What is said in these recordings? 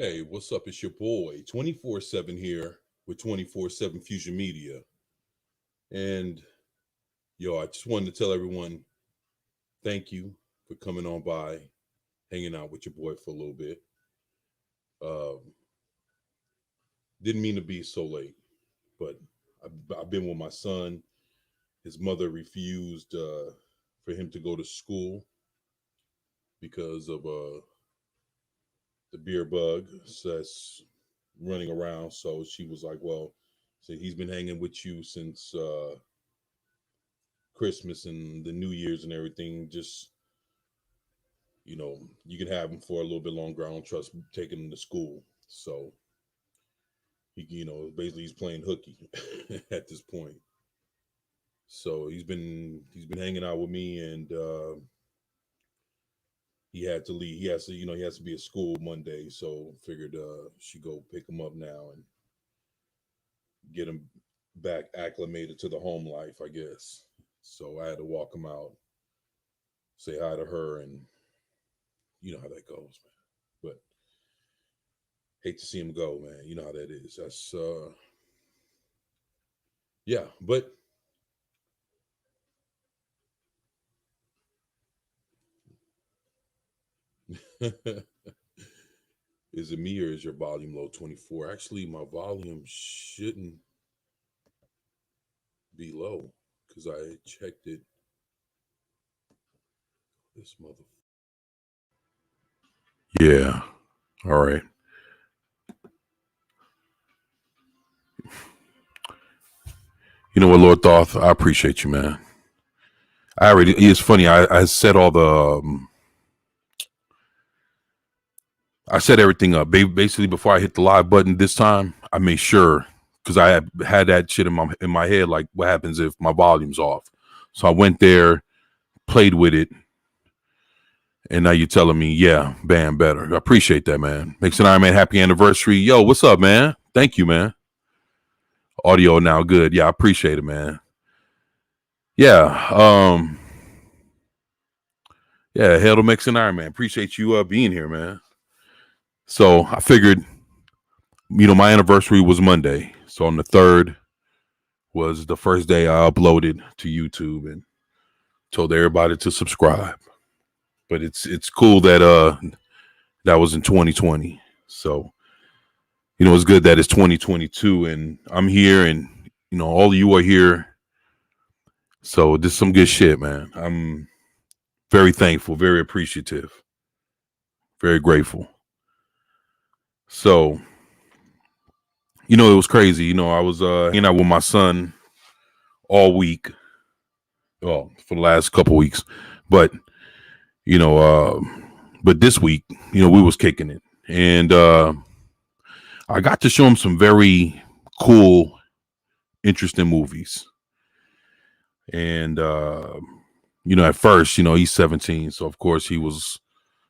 Hey, what's up? It's your boy, 24/7 here with 24/7 Fusion Media. And I just wanted to tell everyone thank you for coming on by, hanging out with your boy for a little bit. Um, didn't mean to be so late, but I've been with my son. His mother refused for him to go to school because of the beer bug that's running around. So she was like, well, so he's been hanging with you since Christmas and the New Year's and everything. Just, you can have him for a little bit longer. I don't trust taking him to school. So basically he's playing hooky at this point. So he's been hanging out with me, and he had to leave. He has to be at school Monday. So figured she go pick him up now and get him back acclimated to the home life, I guess. So I had to walk him out, say hi to her, and you know how that goes, man. But hate to see him go, man. You know how that is. That's yeah, but is it me or is your volume low 24? Actually, my volume shouldn't be low because I checked it. This mother. Yeah. All right. You know what, Lord Thoth? I appreciate you, man. It's funny. I set all the, I set everything up. Basically, before I hit the live button this time, I made sure, because I had that shit in my head, like what happens if my volume's off. So I went there, played with it, and now you're telling me, yeah, bam, better. I appreciate that, man. Makes an Iron Man happy anniversary. Yo, what's up, man? Thank you, man. Audio now good. Yeah, I appreciate it, man. Yeah. Yeah, hell to Mix and Iron Man. Appreciate you being here, man. So I figured, my anniversary was Monday. So on the 3rd was the first day I uploaded to YouTube and told everybody to subscribe. But it's cool that that was in 2020. So, it's good that it's 2022 and I'm here and, all of you are here. So this is some good shit, man. I'm very thankful, very appreciative, very grateful. So, it was crazy. I was hanging out with my son all week. Well, for the last couple weeks. But, but this week, we was kicking it. And I got to show him some very cool, interesting movies. And, at first, he's 17. So, of course, he was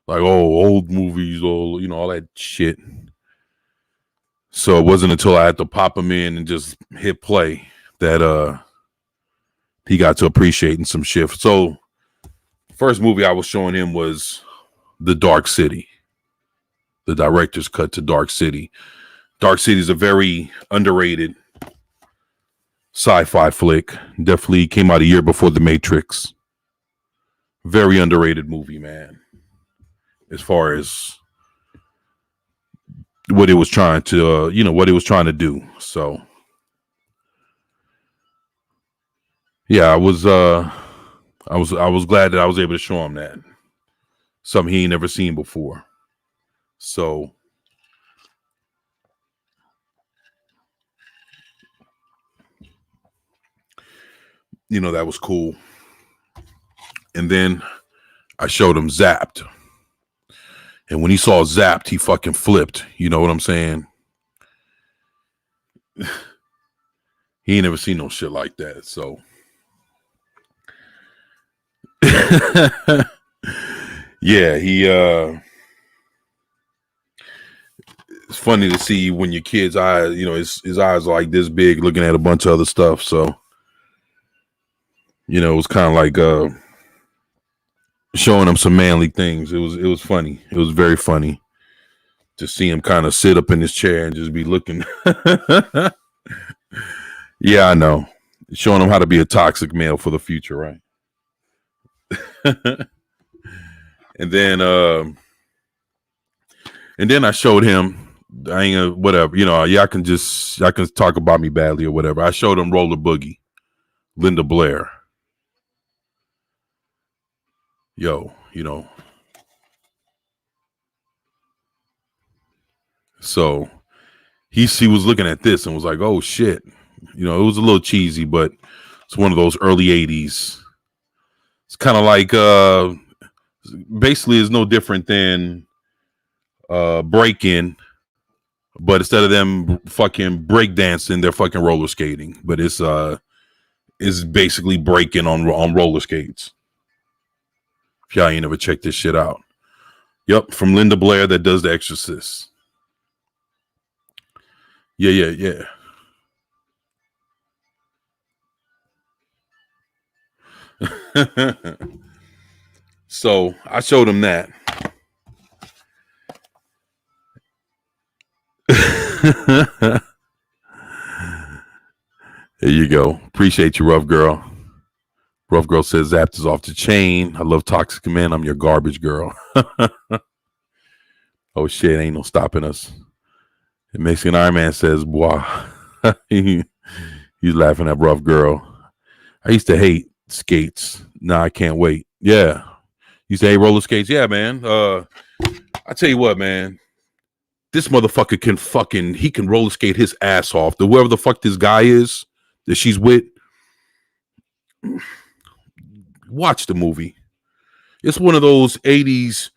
like, oh, old movies, all that shit. So it wasn't until I had to pop him in and just hit play that he got to appreciating some shit. So first movie I was showing him was The Dark City, the director's cut to Dark City. Dark City is a very underrated sci-fi flick. Definitely came out a year before The Matrix. Very underrated movie, man. As far as what it was trying to, what it was trying to do. So, yeah, I was glad that I was able to show him that. Something he ain't never seen before. So, that was cool. And then I showed him Zapped. And when he saw Zapped, he fucking flipped. You know what I'm saying? He ain't never seen no shit like that. So, yeah, it's funny to see when your kid's eyes, his eyes are like this big looking at a bunch of other stuff. So, it was kind of like showing him some manly things. It was funny. It was very funny. To see him kind of sit up in his chair and just be looking. Yeah, I know. Showing him how to be a toxic male for the future, right? and then I showed him. I ain't whatever, y'all can talk about me badly or whatever. I showed him Roller Boogie, Linda Blair. Yo, so he was looking at this and was like, oh shit. It was a little cheesy, but it's one of those early 80s. It's kind of like basically is no different than Break-In, but instead of them fucking breakdancing, they're fucking roller skating. But it's basically breaking on roller skates. If y'all ain't never checked this shit out. Yep, from Linda Blair that does The Exorcist. Yeah. So I showed him that. There you go. Appreciate you, Rough Girl. Rough Girl says Zapped is off the chain. I love Toxic Man. I'm your garbage girl. Oh shit, ain't no stopping us. The Mexican Iron Man says, boy. He's laughing at Rough Girl. I used to hate skates. Nah, I can't wait. Yeah. You say roller skates? Yeah, man. I tell you what, man. This motherfucker can roller skate his ass off. Whoever the fuck this guy is that she's with, watch the movie. It's one of those 80s.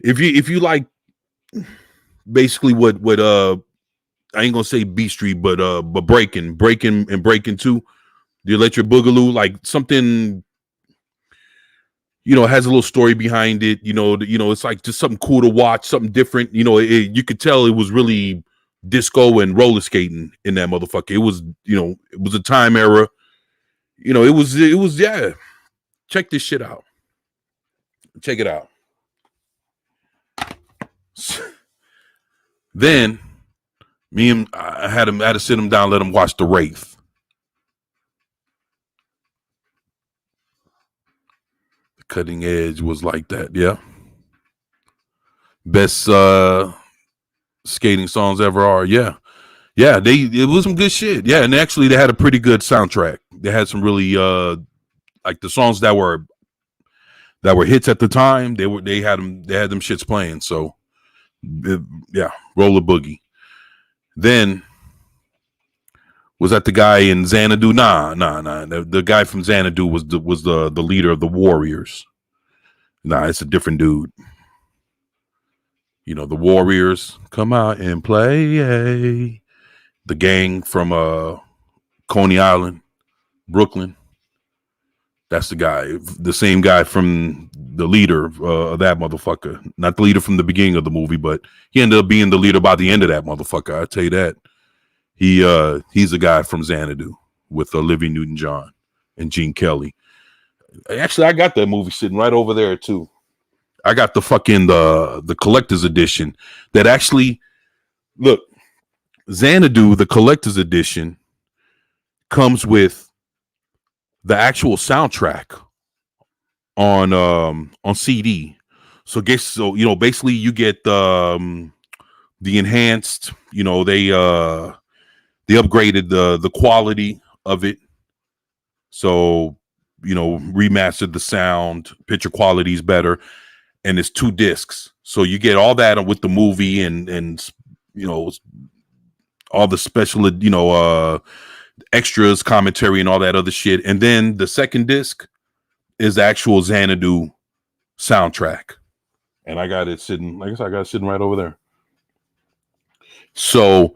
If you like basically what I ain't gonna say Beat Street, but breaking too. The Electric Boogaloo, like something, has a little story behind it. It's like just something cool to watch, something different. You could tell it was really disco and roller skating in that motherfucker. It was, it was a time era. It was yeah. Check this shit out. Check it out. Then I had to sit him down, let him watch The Wraith. The Cutting Edge was like that, yeah. Best skating songs ever are, yeah. Yeah, it was some good shit. Yeah, and actually they had a pretty good soundtrack. They had some really like the songs that were hits at the time. They had them shits playing. So yeah, Roller Boogie. Then was that the guy in Xanadu? Nah. The guy from Xanadu was the leader of the Warriors. Nah, it's a different dude. The Warriors come out and play. The gang from Coney Island, Brooklyn. That's the guy, the same guy from the leader of that motherfucker. Not the leader from the beginning of the movie, but he ended up being the leader by the end of that motherfucker. I tell you that. He's a guy from Xanadu with Olivia Newton-John and Gene Kelly. Actually, I got that movie sitting right over there too. I got the fucking the collector's edition that actually look. Xanadu, the collector's edition, comes with the actual soundtrack on CD. So basically you get the enhanced, they upgraded the quality of it. So, remastered the sound, picture quality is better, and it's 2 discs. So you get all that with the movie and all the special, extras, commentary, and all that other shit. And then the second disc is the actual Xanadu soundtrack. And I got it sitting, like I said, I got it sitting right over there. So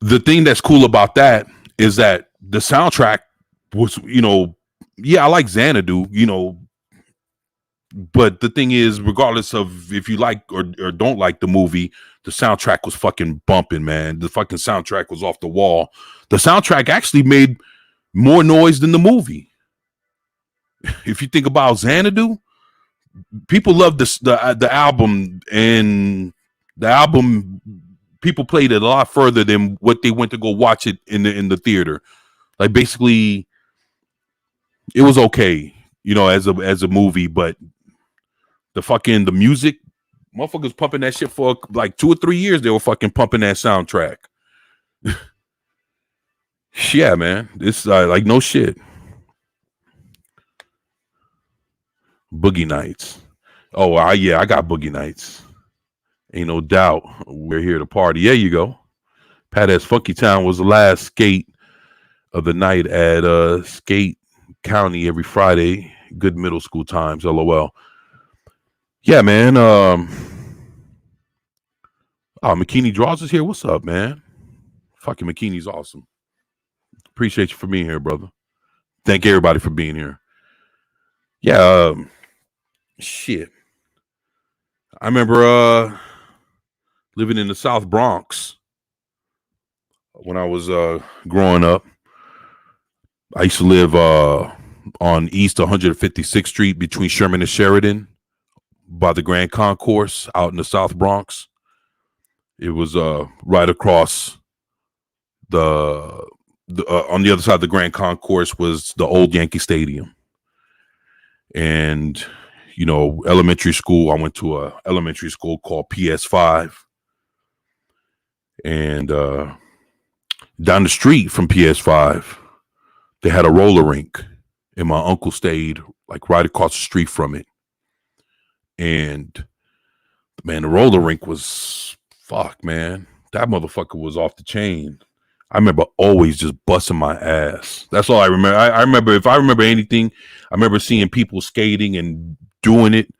the thing that's cool about that is that the soundtrack was, I like Xanadu, but the thing is, regardless of if you like or don't like the movie, the soundtrack was fucking bumping, man. The fucking soundtrack was off the wall. The soundtrack actually made more noise than the movie. If you think about Xanadu, people love the album, and The album, people played it a lot further than what they went to go watch it in the theater. Like basically, it was okay, as a movie, but the music, motherfuckers pumping that shit for like 2 or 3 years. They were fucking pumping that soundtrack. Yeah, man, it's like no shit. Boogie Nights. Oh, I got Boogie Nights. Ain't no doubt. We're here to party. There you go. Pat S. Funky Town was the last skate of the night at Skate County every Friday. Good middle school times. LOL. Yeah, man. McKinney Draws is here. What's up, man? Fucking McKinney's awesome. Appreciate you for being here, brother. Thank everybody for being here. Yeah, shit. I remember living in the South Bronx when I was growing up. I used to live on East 156th Street between Sherman and Sheridan by the Grand Concourse out in the South Bronx. It was right across on the other side of the Grand Concourse was the old Yankee Stadium. And, elementary school, I went to a elementary school called PS5. And down the street from PS5, they had a roller rink. And my uncle stayed like right across the street from it. And, man, the roller rink was, fuck, man. That motherfucker was off the chain. I remember always just busting my ass. That's all I remember. I remember, if I remember anything, I remember seeing people skating and doing it.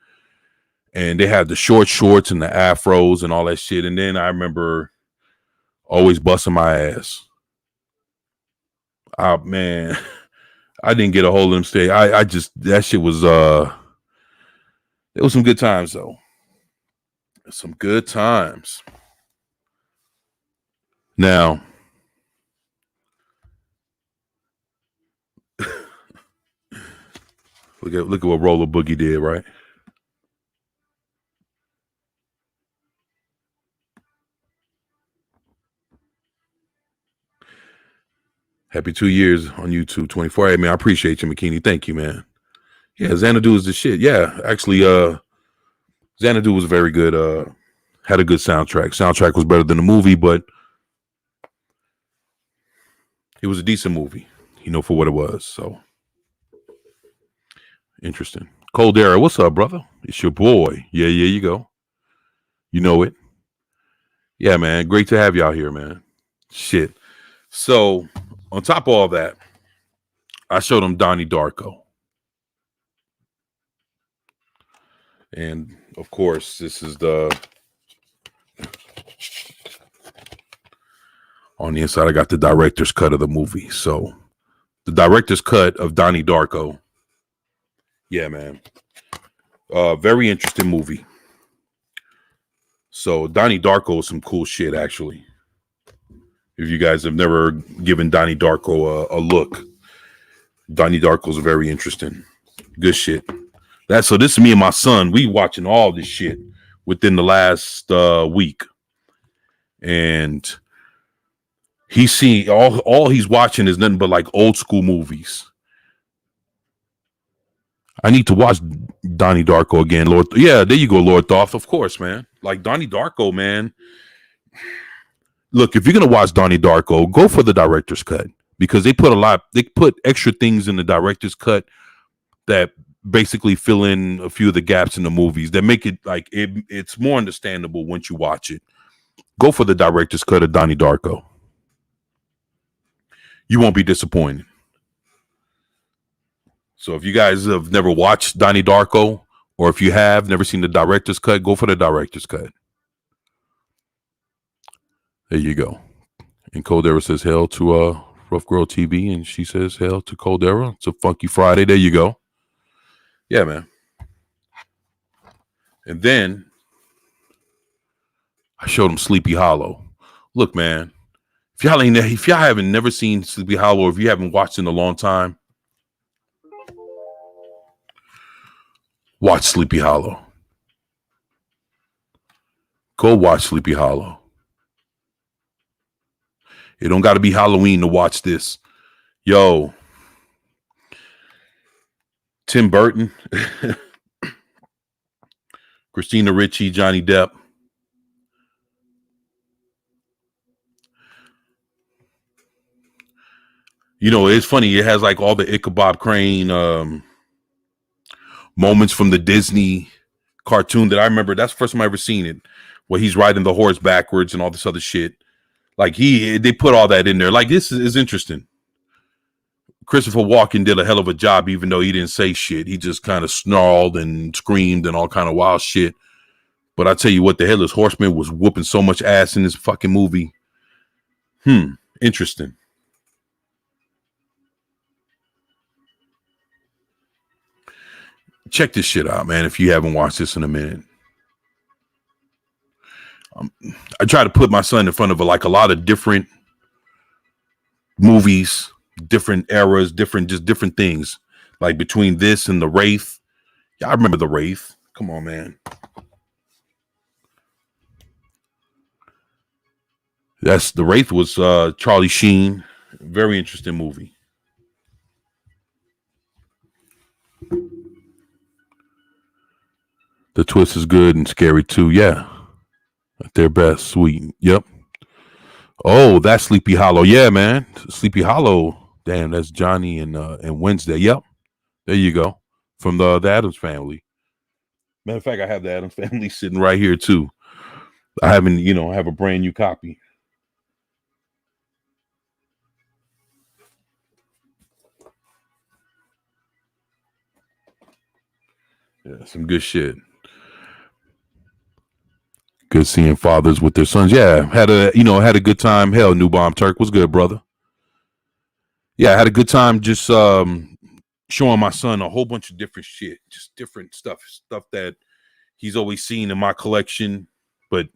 And they had the short shorts and the afros and all that shit. And then I remember always busting my ass. Man, I didn't get a hold of them stay. I just, that shit was, it was some good times though. Some good times. Now, look at what Roller Boogie did, right? Happy 2 years on YouTube 24. Hey man, I appreciate you, McKinney. Thank you, man. Yeah, Xanadu is the shit. Yeah, actually, Xanadu was very good. Had a good soundtrack. Soundtrack was better than the movie, but it was a decent movie, for what it was. So interesting. Cold Era, what's up, brother? It's your boy. Yeah, you go. You know it. Yeah, man. Great to have y'all here, man. Shit. So on top of all that, I showed him Donnie Darko. And of course, this is on the inside, I got the director's cut of the movie. So the director's cut of Donnie Darko. Yeah, man. Very interesting movie. So Donnie Darko is some cool shit, actually. If you guys have never given Donnie Darko a look, Donnie Darko is very interesting. Good shit. So this is me and my son. We watching all this shit within the last week. And he's seeing all he's watching is nothing but like old school movies. I need to watch Donnie Darko again, Lord. Yeah, there you go, Lord Thoth. Of course, man. Like Donnie Darko, man. Look, if you're gonna watch Donnie Darko, go for the director's cut because they put extra things in the director's cut that basically fill in a few of the gaps in the movies that make it like it's more understandable once you watch it. Go for the director's cut of Donnie Darko. You won't be disappointed. So if you guys have never watched Donnie Darko, or if you have never seen the director's cut, go for the director's cut. There you go. And Cold Era says hail to Rough Girl TV, and she says hail to Cold Era. It's a funky Friday. There you go. Yeah, man. And then I showed him Sleepy Hollow. Look, man, if y'all haven't never seen Sleepy Hollow, or if you haven't watched in a long time, watch Sleepy Hollow. Go watch Sleepy Hollow. It don't got to be Halloween to watch this. Yo, Tim Burton, Christina Ricci, Johnny Depp. You know, it's funny. It has like all the Ichabod Crane moments from the Disney cartoon that I remember. That's the first time I ever seen it, where he's riding the horse backwards and all this other shit. Like they put all that in there. Like this is interesting. Christopher Walken did a hell of a job, even though he didn't say shit. He just kind of snarled and screamed and all kind of wild shit. But I tell you what, the Headless Horseman was whooping so much ass in this fucking movie. Interesting. Check this shit out, man, if you haven't watched this in a minute. I try to put my son in front of like a lot of different movies, different eras, different things. Like between this and The Wraith. Yeah, I remember The Wraith. Come on, man. The Wraith was Charlie Sheen. Very interesting movie. The twist is good and scary too. Yeah. At their best. Sweet. Yep. Oh, that's Sleepy Hollow. Yeah, man. Sleepy Hollow. Damn, that's Johnny and Wednesday. Yep. There you go. From the Addams Family. Matter of fact, I have the Addams Family sitting right here too. I haven't, I have a brand new copy. Yeah, some good shit. Good seeing fathers with their sons. Yeah, had a good time. Hell, New Bomb Turk was good, brother. Yeah, I had a good time just showing my son a whole bunch of different shit, just different stuff that he's always seen in my collection, but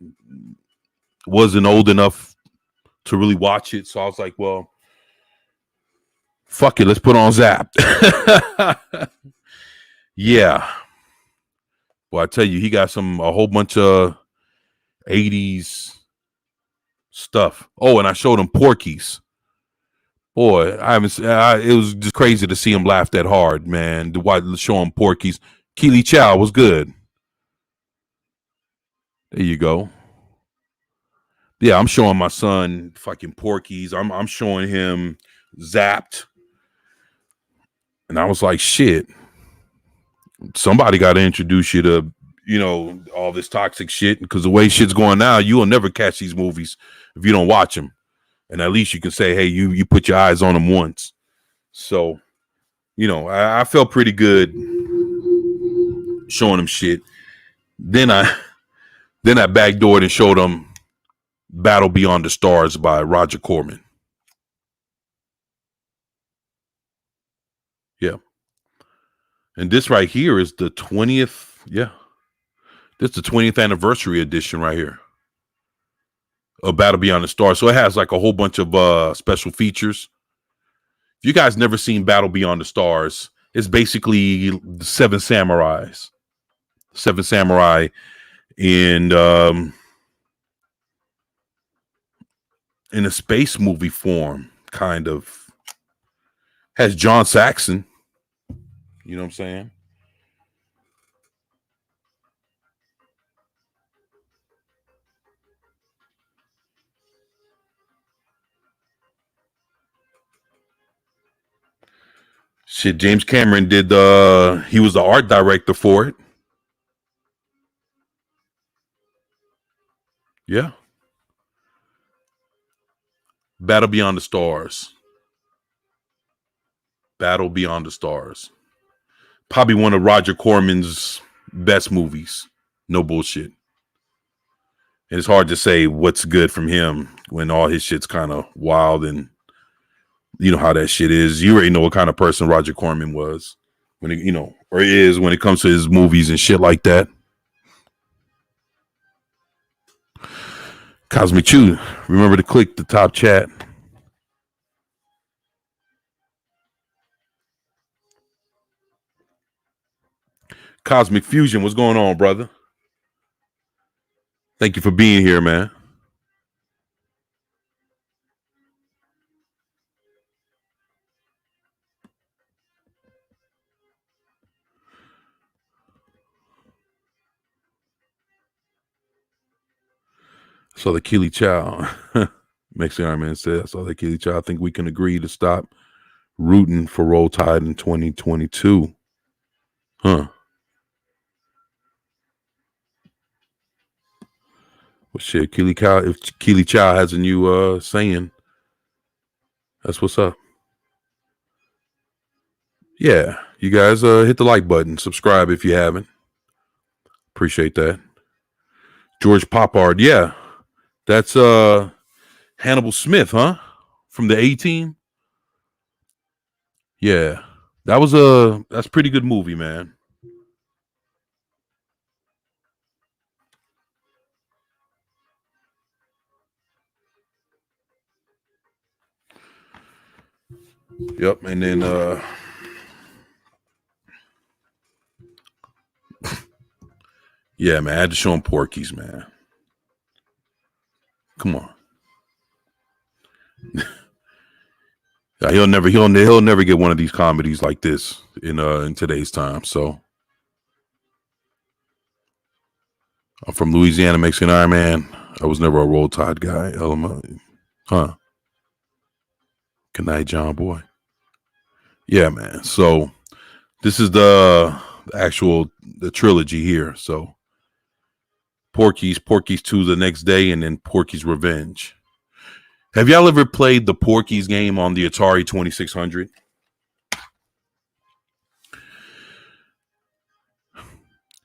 wasn't old enough to really watch it. So I was like, well, fuck it, let's put on Zap. Yeah. Well, I tell you, he got a whole bunch of 80s stuff. Oh, and I showed him Porky's. Boy, it was just crazy to see him laugh that hard, man. To show him Porky's. Keely Chow was good. There you go. Yeah, I'm showing my son fucking Porky's. I'm showing him Zapped. And I was like, shit. Somebody got to introduce you to, all this toxic shit. Because the way shit's going now, you will never catch these movies if you don't watch them. And at least you can say, hey, you put your eyes on them once. So, I felt pretty good showing them shit. Then I backdoored and showed them Battle Beyond the Stars by Roger Corman. Yeah. And this right here is the 20th. Yeah. This is the 20th anniversary edition right here of Battle Beyond the Stars. So it has like a whole bunch of special features. If you guys never seen Battle Beyond the Stars, it's basically the Seven Samurai in a space movie form, kind of. Has John Saxon. You know what I'm saying? Shit, James Cameron he was the art director for it. Yeah. Battle Beyond the Stars. Battle Beyond the Stars. Probably one of Roger Corman's best movies. No bullshit. And it's hard to say what's good from him when all his shit's kind of wild, and you know how that shit is. You already know what kind of person Roger Corman was when it, or is when it comes to his movies and shit like that. Cosmic Chew, remember to click the top chat. Cosmic Fusion, what's going on, brother? Thank you for being here, man. So the Keely Chow, Mexican Iron Man said, I saw the Keely Chow. I think we can agree to stop rooting for Roll Tide in 2022. Huh. Well, shit, Keely Chow, if Keely Chow has a new saying, that's what's up. Yeah, you guys hit the like button, subscribe if you haven't. Appreciate that. George Poppard, yeah. That's Hannibal Smith, huh? From the A-Team. Yeah. That's a pretty good movie, man. Yep, and then yeah, man, I had to show him Porky's, man. Come on. Yeah, he'll never get one of these comedies like this in today's time. So I'm from Louisiana, Mexican Iron Man. I was never a Roll Tide guy. Huh? Good night, John Boy. Yeah, man. So this is the trilogy here. So Porky's 2 the next day, and then Porky's Revenge. Have y'all ever played the Porky's game on the Atari 2600?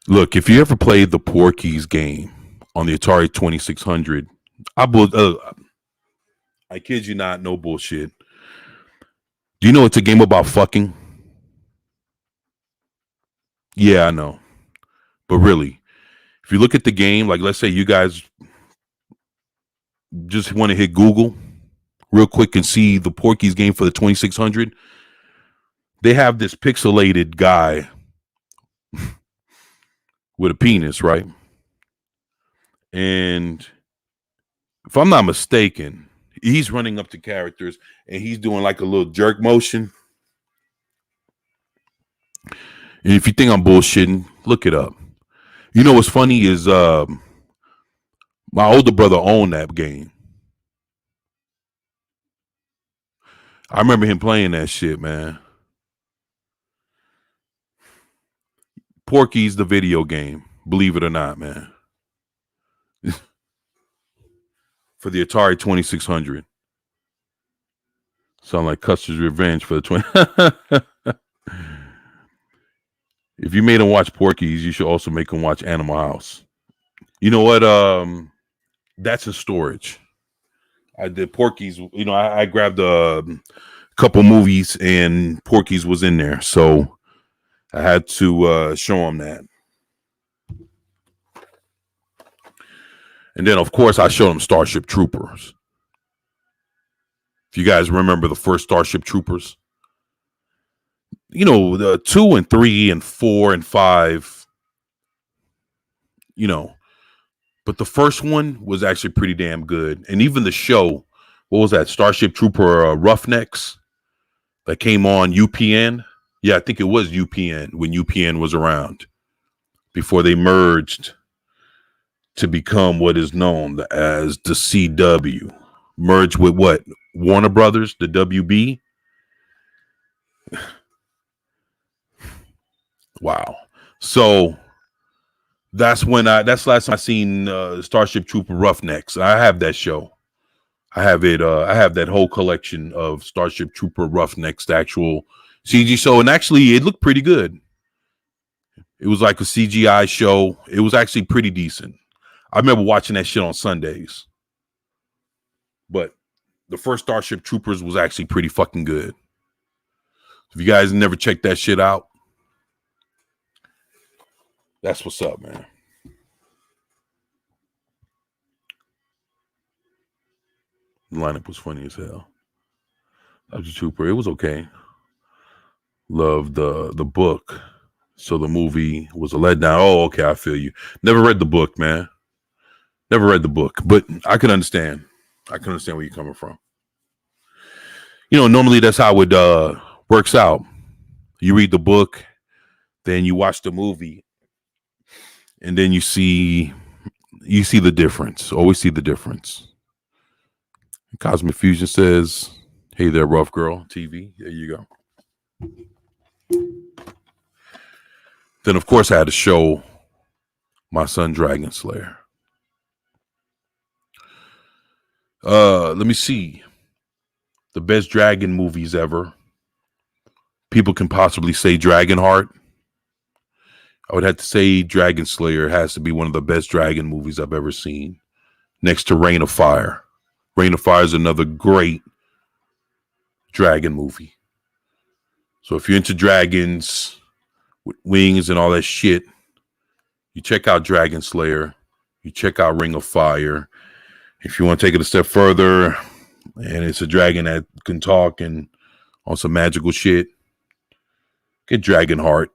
Look, if you ever played the Porky's game on the Atari 2600, I kid you not, no bullshit. Do you know it's a game about fucking? Yeah, I know. But really, if you look at the game, like let's say you guys just want to hit Google real quick and see the Porky's game for the 2600, they have this pixelated guy with a penis, right? And if I'm not mistaken, he's running up to characters and he's doing like a little jerk motion. And if you think I'm bullshitting, look it up. You know what's funny is my older brother owned that game. I remember him playing that shit, man. Porky's the video game, believe it or not, man. For the Atari 2600. Sound like Custer's Revenge for the 20. If you made him watch Porky's, you should also make him watch Animal House. You know what? That's in storage. I did Porky's. You know, I grabbed a couple movies and Porky's was in there, so I had to show him that. And then, of course, I showed him Starship Troopers. If you guys remember the first Starship Troopers, you know, the 2 and 3 and 4 and 5, you know, but the first one was actually pretty damn good. And even the show, what was that? Starship Trooper Roughnecks that came on UPN. Yeah, I think it was UPN when UPN was around before they merged to become what is known as the CW. Merged with what? Warner Brothers, the WB. Wow. So that's the last time I seen Starship Trooper Roughnecks. I have that show. I have it. I have that whole collection of Starship Trooper Roughnecks, the actual CG show, and actually it looked pretty good. It was like a CGI show. It was actually pretty decent. I remember watching that shit on Sundays. But the first Starship Troopers was actually pretty fucking good. If you guys never checked that shit out, that's what's up, man. The lineup was funny as hell. Starship Trooper, it was okay. Loved the book. So the movie was a letdown. Oh, okay, I feel you. Never read the book, man. Never read the book, but I can understand. I can understand where you're coming from. Normally that's how it works out. You read the book, then you watch the movie, and then you see the difference. Always see the difference. Cosmic Fusion says, "Hey there, rough girl TV." There you go. Then of course I had to show my son Dragon Slayer. Let me see. The best dragon movies ever. People can possibly say Dragonheart. I would have to say Dragon Slayer has to be one of the best dragon movies I've ever seen. Next to Reign of Fire. Reign of Fire is another great dragon movie. So if you're into dragons with wings and all that shit, you check out Dragon Slayer. You check out Ring of Fire. If you want to take it a step further, and it's a dragon that can talk and on some magical shit, get Dragonheart.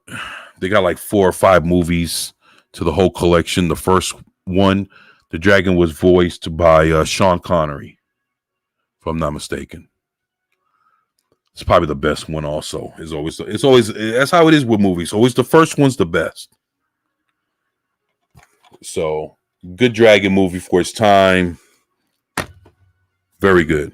They got like 4 or 5 movies to the whole collection. The first one, the dragon was voiced by Sean Connery, if I'm not mistaken. It's probably the best one. Also, it's always that's how it is with movies. Always the first one's the best. So, good dragon movie for its time. Very good.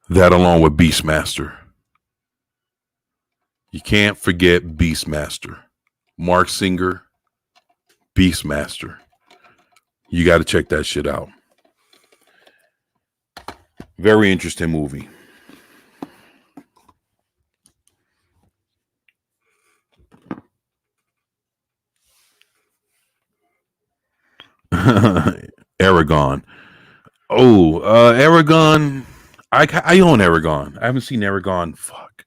That along with Beastmaster. You can't forget Beastmaster. Mark Singer, Beastmaster. You got to check that shit out. Very interesting movie. Aragon. Oh, Aragon. I own Aragon. I haven't seen Aragon. Fuck.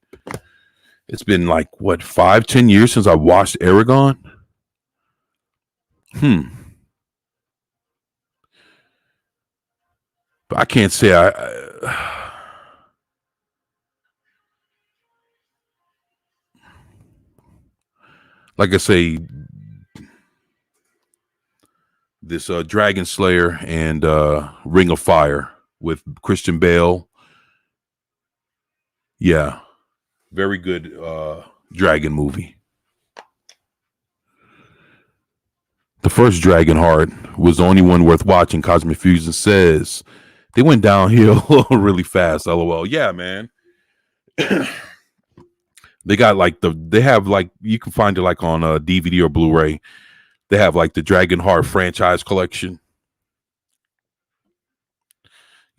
It's been like, what, 5-10 years since I watched Aragon? But I can't say like I say, this Dragon Slayer and Ring of Fire with Christian Bale. Yeah. Very good dragon movie. The first Dragonheart was the only one worth watching. Cosmic Fusion says they went downhill really fast. LOL. Yeah, man. They got like they have like, you can find it like on DVD or Blu-ray. They have like the Dragonheart franchise collection.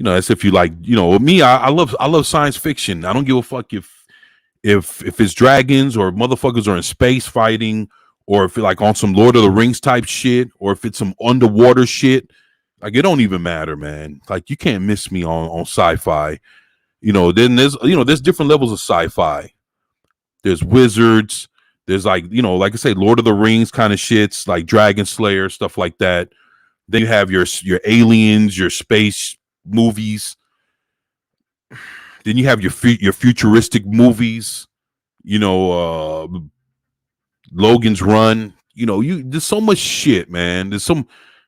As if you like, me, I love science fiction. I don't give a fuck if it's dragons or motherfuckers are in space fighting, or if it's like on some Lord of the Rings type shit, or if it's some underwater shit. Like, it don't even matter, man. Like, you can't miss me on sci-fi. Then there's different levels of sci-fi. There's wizards. There's like, like I say, Lord of the Rings kind of shits, like Dragon Slayer, stuff like that. Then you have your aliens, your space movies. Then you have your futuristic movies. Logan's Run. There's so much shit, man.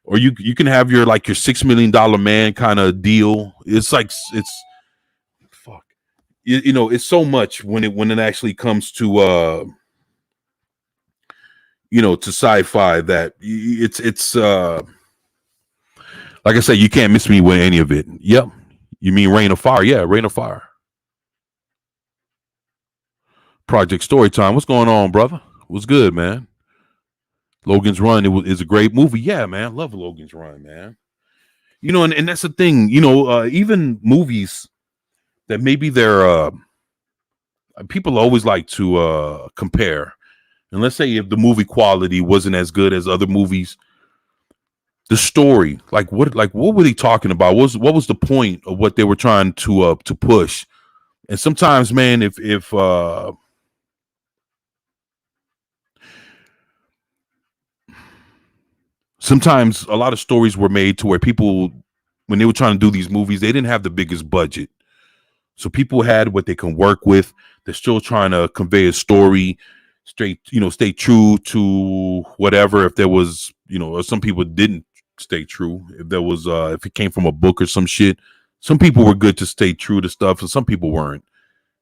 Or you can have your like your $6 million man kind of deal. It's like fuck. It's so much when it actually comes to to sci-fi that it's like I said, you can't miss me with any of it. Yep. You mean Reign of Fire? Yeah, Reign of Fire. Project Storytime. What's going on, brother? What's good, man? Logan's Run is a great movie. Yeah, man. Love Logan's Run, man. And that's the thing. Even movies that maybe they're people always like to compare. And let's say if the movie quality wasn't as good as other movies, the story, like what were they talking about? What was the point of what they were trying to push? And sometimes, man, if sometimes a lot of stories were made to where people, when they were trying to do these movies, they didn't have the biggest budget. So people had what they can work with. They're still trying to convey a story straight, stay true to whatever. If there was, or some people didn't stay true. If there was, if it came from a book or some shit, some people were good to stay true to stuff and some people weren't.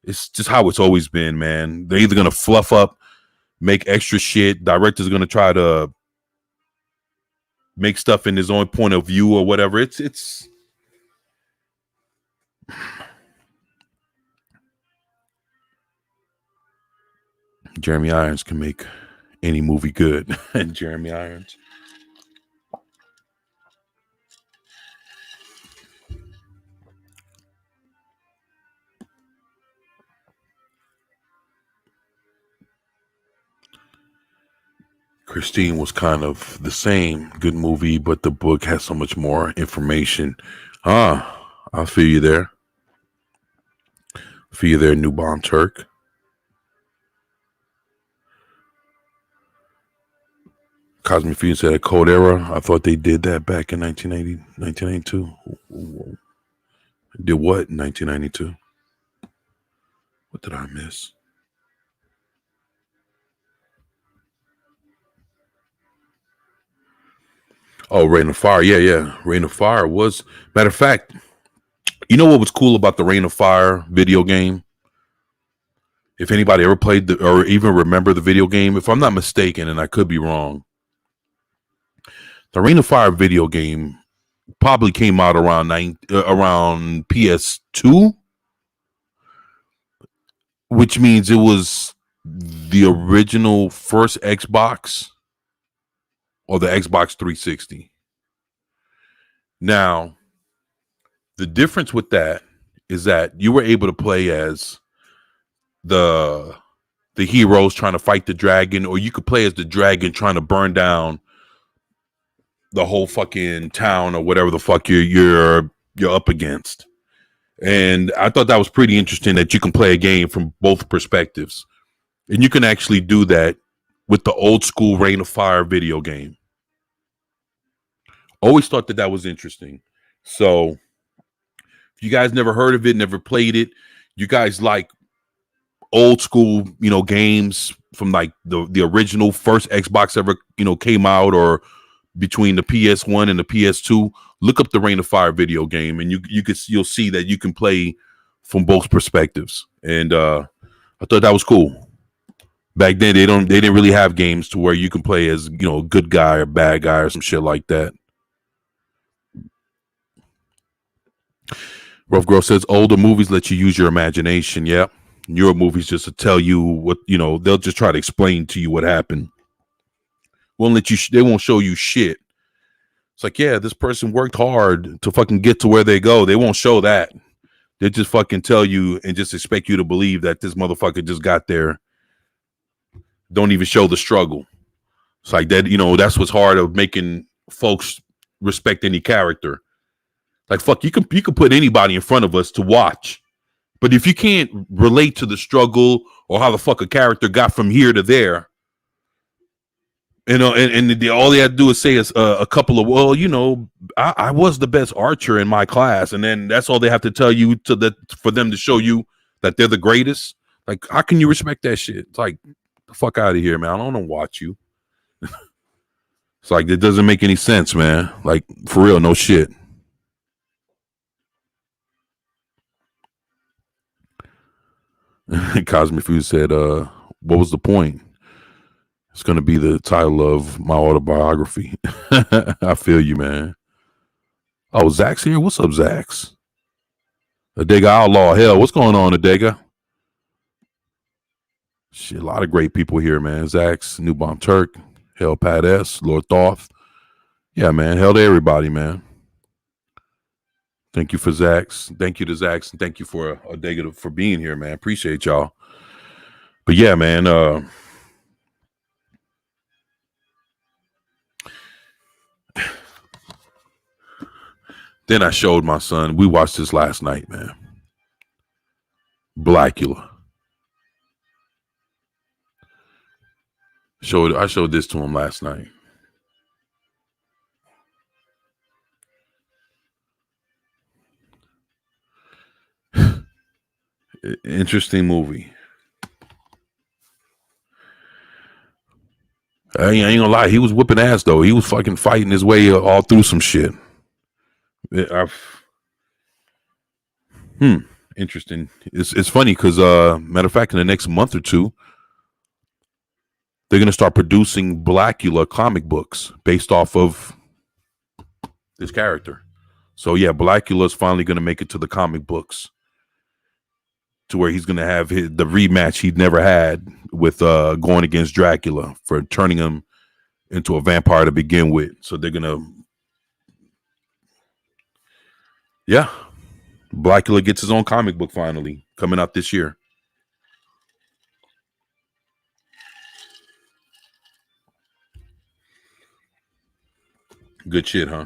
It's just how it's always been, man. They're either going to fluff up, make extra shit. Director's going to try to make stuff in his own point of view or whatever. It's Jeremy Irons can make any movie good. And Jeremy Irons. Christine was kind of the same, good movie, but the book has so much more information. I feel you there. Feel you there, New Bomb Turk. Cosmic Fusion said a Cold Era. I thought they did that back in 1992. Did what in 1992? What did I miss? Oh, Rain of Fire. Yeah. Rain of Fire was, matter of fact, you know what was cool about the Rain of Fire video game? If anybody ever played or even remember the video game, if I'm not mistaken, and I could be wrong, the Rain of Fire video game probably came out around PS2, which means it was the original first Xbox or the Xbox 360. Now, the difference with that is that you were able to play as the heroes trying to fight the dragon, or you could play as the dragon trying to burn down the whole fucking town or whatever the fuck you're up against. And I thought that was pretty interesting that you can play a game from both perspectives. And you can actually do that with the old school Rain of Fire video game. Always thought that was interesting. So if you guys never heard of it, never played it, you guys like old school, games from like the original first Xbox ever, came out, or between the PS1 and the PS2, look up the Rain of Fire video game, and you'll see that you can play from both perspectives. And I thought that was cool. Back then, they didn't really have games to where you can play as a good guy or bad guy or some shit like that. Rough Girl says older movies let you use your imagination. Yeah, newer movies just to tell you what they'll just try to explain to you what happened. They won't show you shit. It's like, yeah, this person worked hard to fucking get to where they go. They won't show that. They just fucking tell you and just expect you to believe that this motherfucker just got there. Don't even show the struggle. It's like that, that's what's hard of making folks respect any character. Like, fuck, you can put anybody in front of us to watch. But if you can't relate to the struggle or how the fuck a character got from here to there, and all they have to do is say is a couple of, I was the best archer in my class, and then that's all they have to tell you for them to show you that they're the greatest. Like, how can you respect that shit? It's like, the fuck out of here, man. I don't want to watch you. It's like, it doesn't make any sense, man. Like, for real, no shit. Cosmic Food said, what was the point? It's going to be the title of my autobiography. I feel you, man. Oh, Zach's here? What's up, Zach's? Adega Outlaw. Hell, what's going on, Adega? Shit, a lot of great people here, man. Zach's, New Bomb Turk, Hell Pat S, Lord Thoth. Yeah, man. Hell to everybody, man. Thank you for Zach's. Thank you to Zach's, and thank you for Adega for being here, man. Appreciate y'all. But yeah, man. Then I showed my son. We watched this last night, man. Blackula. I showed this to him last night. Interesting movie. I ain't gonna lie. He was whipping ass though. He was fucking fighting his way all through some shit. Interesting. It's funny because matter of fact, in the next month or two, they're gonna start producing Blackula comic books based off of this character. So yeah, Blackula's finally gonna make it to the comic books, to where he's gonna have the rematch he'd never had with going against Dracula for turning him into a vampire to begin with. So they're gonna, yeah, Blackula gets his own comic book finally coming out this year. Good shit, huh?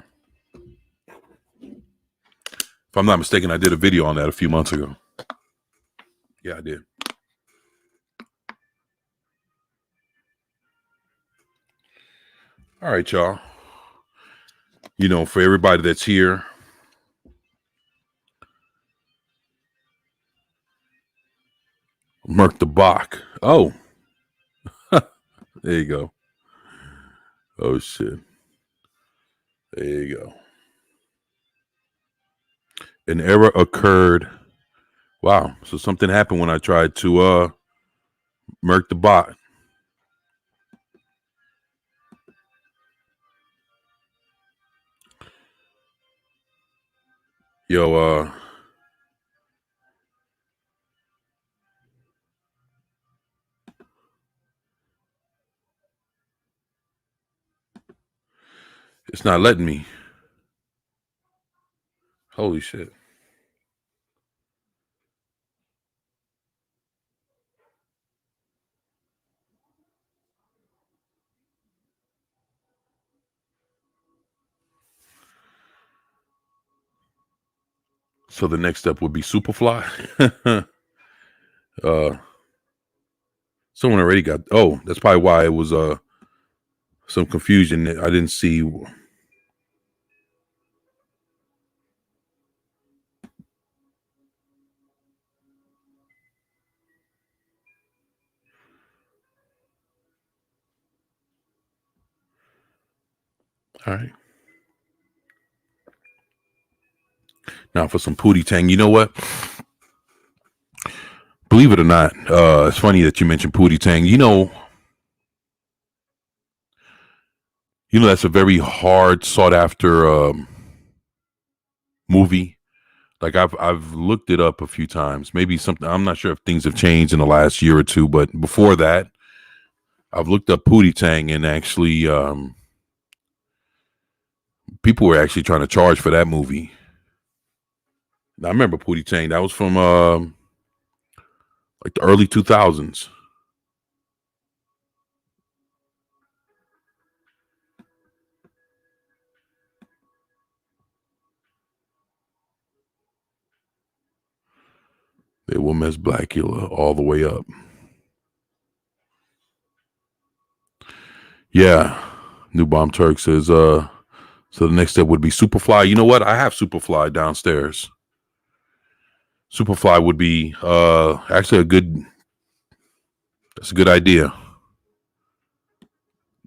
If I'm not mistaken, I did a video on that a few months ago. Yeah, I did. All right, y'all. You know, for everybody that's here, Merc the Bach. Oh, there you go. Oh, shit. There you go. An error occurred. Wow. So something happened when I tried to Merc the Bot. Yo, it's not letting me. Holy shit. So the next step would be Superfly. Someone already got. Oh, that's probably why it was some confusion. I didn't see. All right. Now for some Pootie Tang. You know what? Believe it or not, it's funny that you mentioned Pootie Tang. You know that's a very hard sought after movie. Like I've looked it up a few times. Maybe something. I'm not sure if things have changed in the last year or two, but before that, I've looked up Pootie Tang, and actually, people were actually trying to charge for that movie. Now, I remember Pootie Tang. That was from like the early 2000s. They will mess Blackula all the way up. Yeah. New Bomb Turk says, so the next step would be Superfly. You know what? I have Superfly downstairs. Superfly would be actually that's a good idea.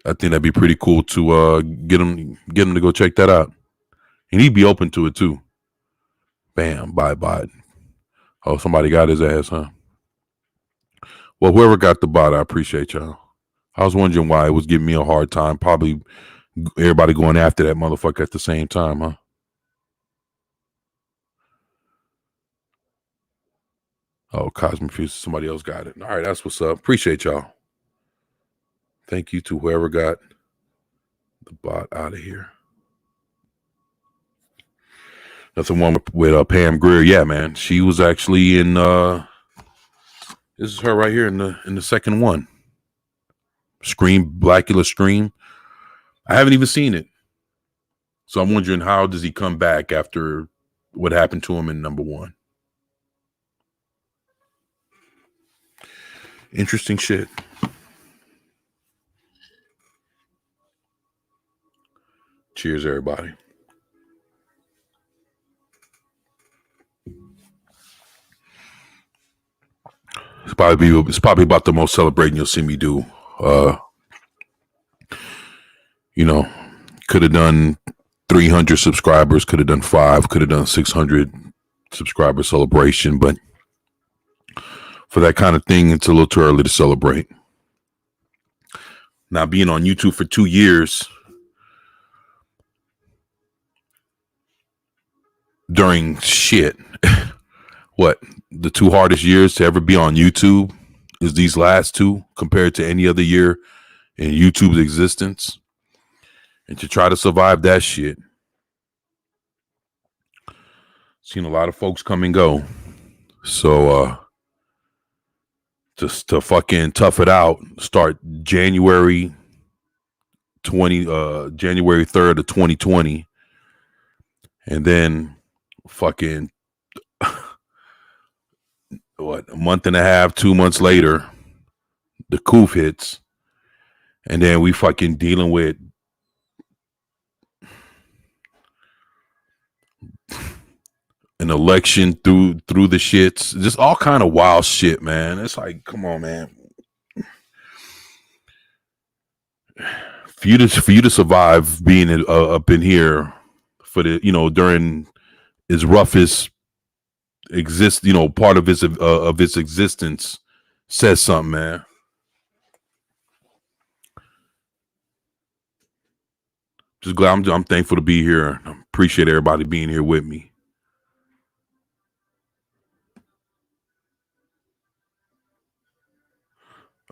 I think that'd be pretty cool to get him to go check that out. And he'd be open to it too. Bam, bye. Oh, somebody got his ass, huh? Well, whoever got the bot, I appreciate y'all. I was wondering why it was giving me a hard time. Probably everybody going after that motherfucker at the same time, huh? Oh, Cosmic Fuse, somebody else got it. All right, that's what's up. Appreciate y'all. Thank you to whoever got the bot out of here. That's the one with Pam Grier. Yeah, man. She was actually in this is her right here in the second one. Scream, Blackula Scream. I haven't even seen it. So I'm wondering, how does he come back after what happened to him in number one? Interesting shit. Cheers, everybody. It's probably about the most celebrating you'll see me do. You know, could have done 300 subscribers, could have done 5, could have done 600 subscriber celebration, but for that kind of thing, it's a little too early to celebrate. Now, being on YouTube for 2 years during shit, what, the 2 hardest years to ever be on YouTube is these last 2 compared to any other year in YouTube's existence. And to try to survive that shit, seen a lot of folks come and go. So, just to fucking tough it out, start January 3rd of 2020, and then fucking what, a month and a half, 2 months later, the coup hits, and then we fucking dealing with an election through the shits, just all kind of wild shit, man. It's like, come on, man. For you to survive being up in here for the, during his roughest part of its existence, says something, man. Just glad I'm thankful to be here. I appreciate everybody being here with me.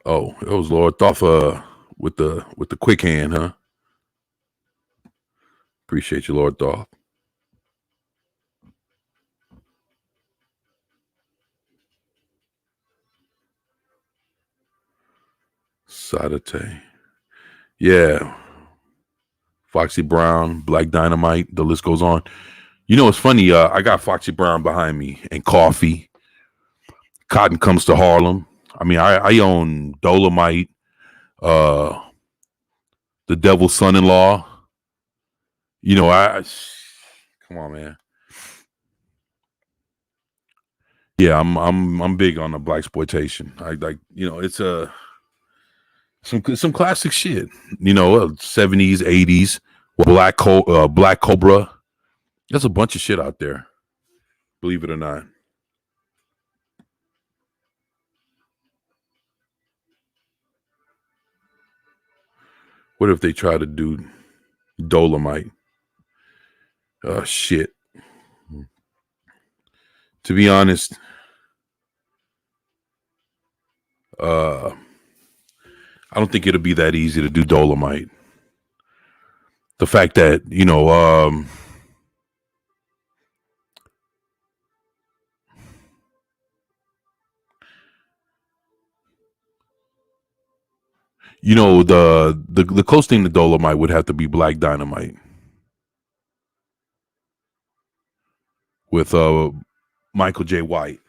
Oh, it was Lord Thoth with the quick hand, huh? Appreciate you, Lord Thoth. Sadate. Yeah. Foxy Brown, Black Dynamite, the list goes on. You know, it's funny, I got Foxy Brown behind me and Coffee. Cotton Comes to Harlem. I mean, I own Dolomite, The Devil's Son-in-Law. You know, come on, man. Yeah, I'm big on the blaxploitation. I like, it's some classic shit. 70s, 80s, Black Cobra. There's a bunch of shit out there, believe it or not. What if they try to do Dolomite? Shit. To be honest, I don't think it'll be that easy to do Dolomite. The fact that, the close thing to Dolomite would have to be Black Dynamite with Michael J. White.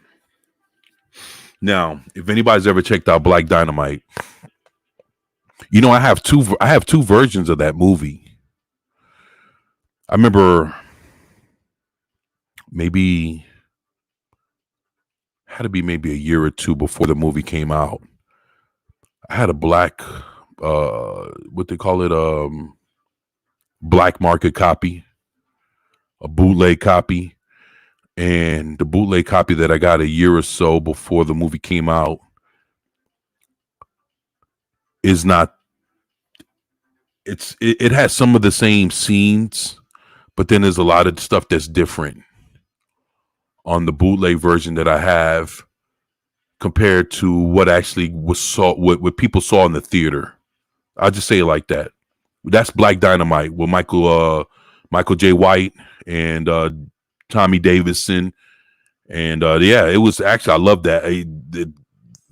Now, if anybody's ever checked out Black Dynamite, I have two versions of that movie. I remember had to be maybe a year or two before the movie came out. I had a black, what they call it, black market copy, a bootleg copy. And the bootleg copy that I got a year or so before the movie came out is not, it has some of the same scenes, but then there's a lot of stuff that's different on the bootleg version that I have compared to what actually what people saw in the theater. I'll just say it like that. That's Black Dynamite with Michael J. White and Tommy Davidson, and it was actually, I love that.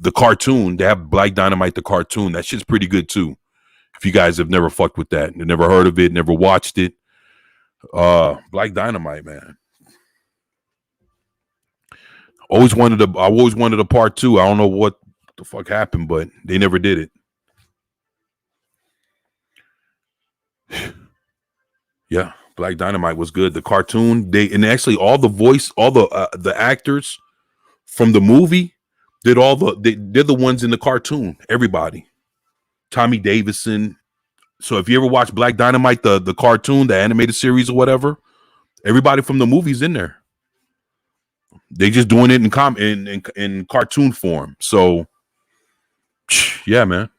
The cartoon, they have Black Dynamite the cartoon. That shit's pretty good too. If you guys have never fucked with that, never heard of it, never watched it, Black Dynamite, man. I always wanted a part 2. I don't know what the fuck happened, but they never did it. Yeah, Black Dynamite was good. The cartoon, and actually all the actors from the movie Did all they're the ones in the cartoon. Everybody, Tommy Davidson. So if you ever watch Black Dynamite, the cartoon, the animated series or whatever, everybody from the movies in there. They just doing it in cartoon form. So yeah, man.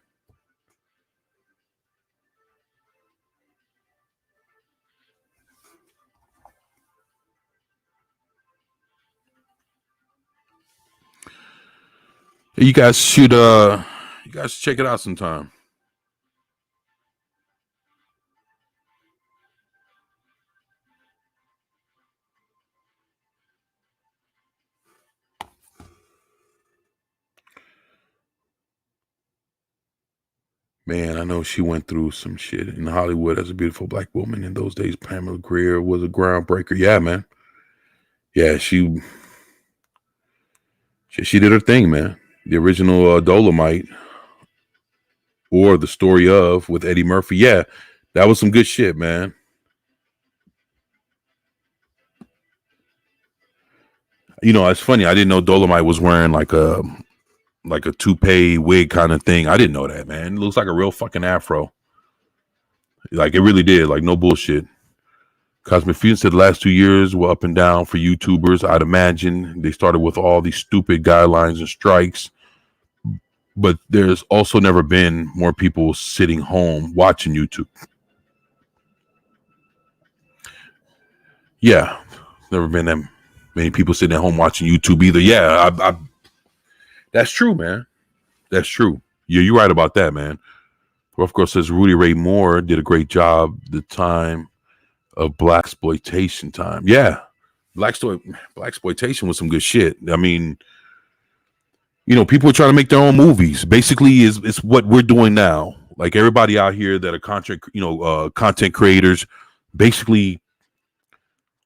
You guys should check it out sometime. Man, I know she went through some shit in Hollywood as a beautiful black woman in those days. Pamela Greer was a groundbreaker. Yeah, man. Yeah, she did her thing, man. The original Dolomite or the story of with Eddie Murphy. Yeah, that was some good shit, man. You know, it's funny. I didn't know Dolomite was wearing like a toupee wig kind of thing. I didn't know that, man. It looks like a real fucking afro. Like it really did. Like no bullshit. Cosmic Fusion said the last 2 years were up and down for YouTubers. I'd imagine they started with all these stupid guidelines and strikes, but there's also never been more people sitting home watching YouTube. Yeah, never been that many people sitting at home watching YouTube either. Yeah, that's true, man. That's true. Yeah, you're right about that, man. Rough Girl says Rudy Ray Moore did a great job the time of black exploitation time. Yeah, black exploitation was some good shit. I mean, you know, people are trying to make their own movies. Basically, is what we're doing now. Like everybody out here that are content creators, basically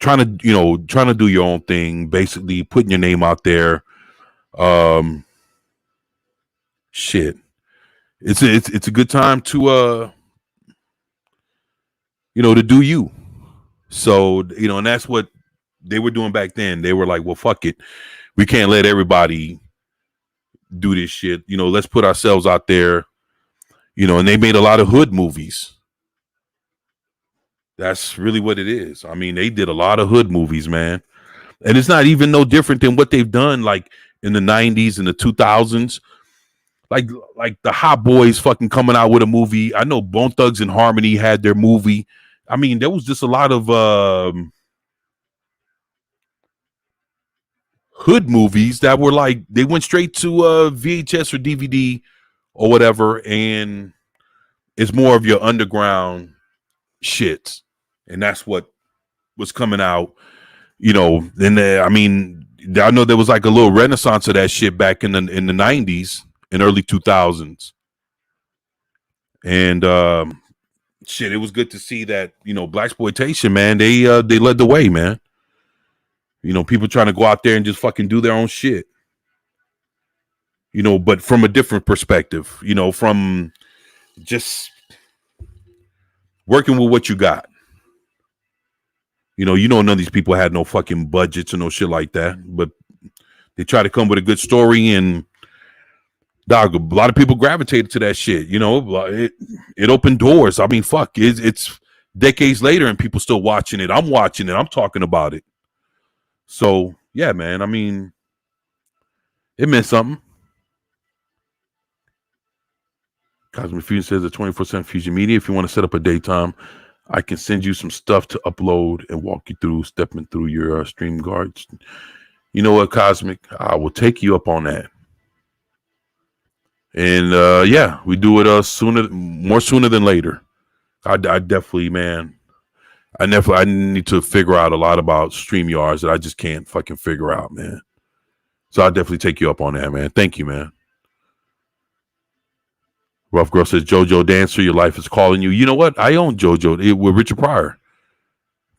trying to trying to do your own thing. Basically, putting your name out there. Um, shit, it's a good time to to do you. So and that's what they were doing back then. They were like, well, fuck it, we can't let everybody do this shit. Let's put ourselves out there. And they made a lot of hood movies. That's really what it is. I mean, they did a lot of hood movies, man. And it's not even no different than what they've done like in the 90s and the 2000s. Like like the Hot Boys fucking coming out with a movie. I know Bone Thugs and Harmony had their movie. I mean, there was just a lot of hood movies that were like they went straight to VHS or DVD or whatever, and it's more of your underground shit, and that's what was coming out. Then I mean, I know there was like a little renaissance of that shit back in the 90s and early 2000s, and shit, it was good to see that black exploitation, man. They led the way, man. People trying to go out there and just fucking do their own shit. But from a different perspective. From just working with what you got. None of these people had no fucking budgets or no shit like that, but they try to come with a good story, and dog, a lot of people gravitated to that shit. It opened doors. I mean, fuck, it's decades later and people still watching it. I'm watching it. I'm talking about it. So yeah, man. I mean, it meant something. Cosmic Fusion says the 24/7 Fusion Media. If you want to set up a daytime, I can send you some stuff to upload and walk you through stepping through your stream guards. You know what, Cosmic? I will take you up on that. And yeah, we do it more sooner than later. I definitely, man. I need to figure out a lot about StreamYards that I just can't fucking figure out, man. So I'll definitely take you up on that, man. Thank you, man. Rough Girl says JoJo Dancer, your life is calling you. You know what? I own JoJo with Richard Pryor.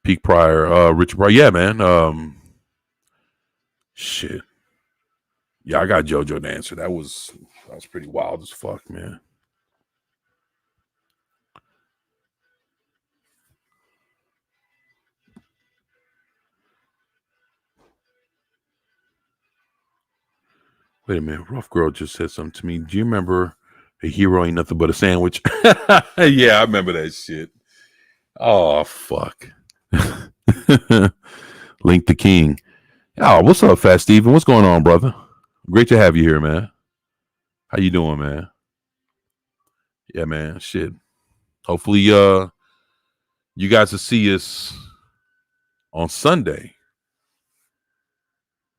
Peak Pryor, Richard Pryor. Yeah, man. Shit. Yeah, I got JoJo Dancer. That was pretty wild as fuck, man. Wait a minute. Rough Girl just said something to me. Do you remember A Hero Ain't Nothing But a Sandwich? Yeah, I remember that shit. Oh, fuck. Link the King. Oh, what's up, Fat Steven? What's going on, brother? Great to have you here, man. How you doing, man? Yeah, man. Shit. Hopefully, you guys will see us on Sunday.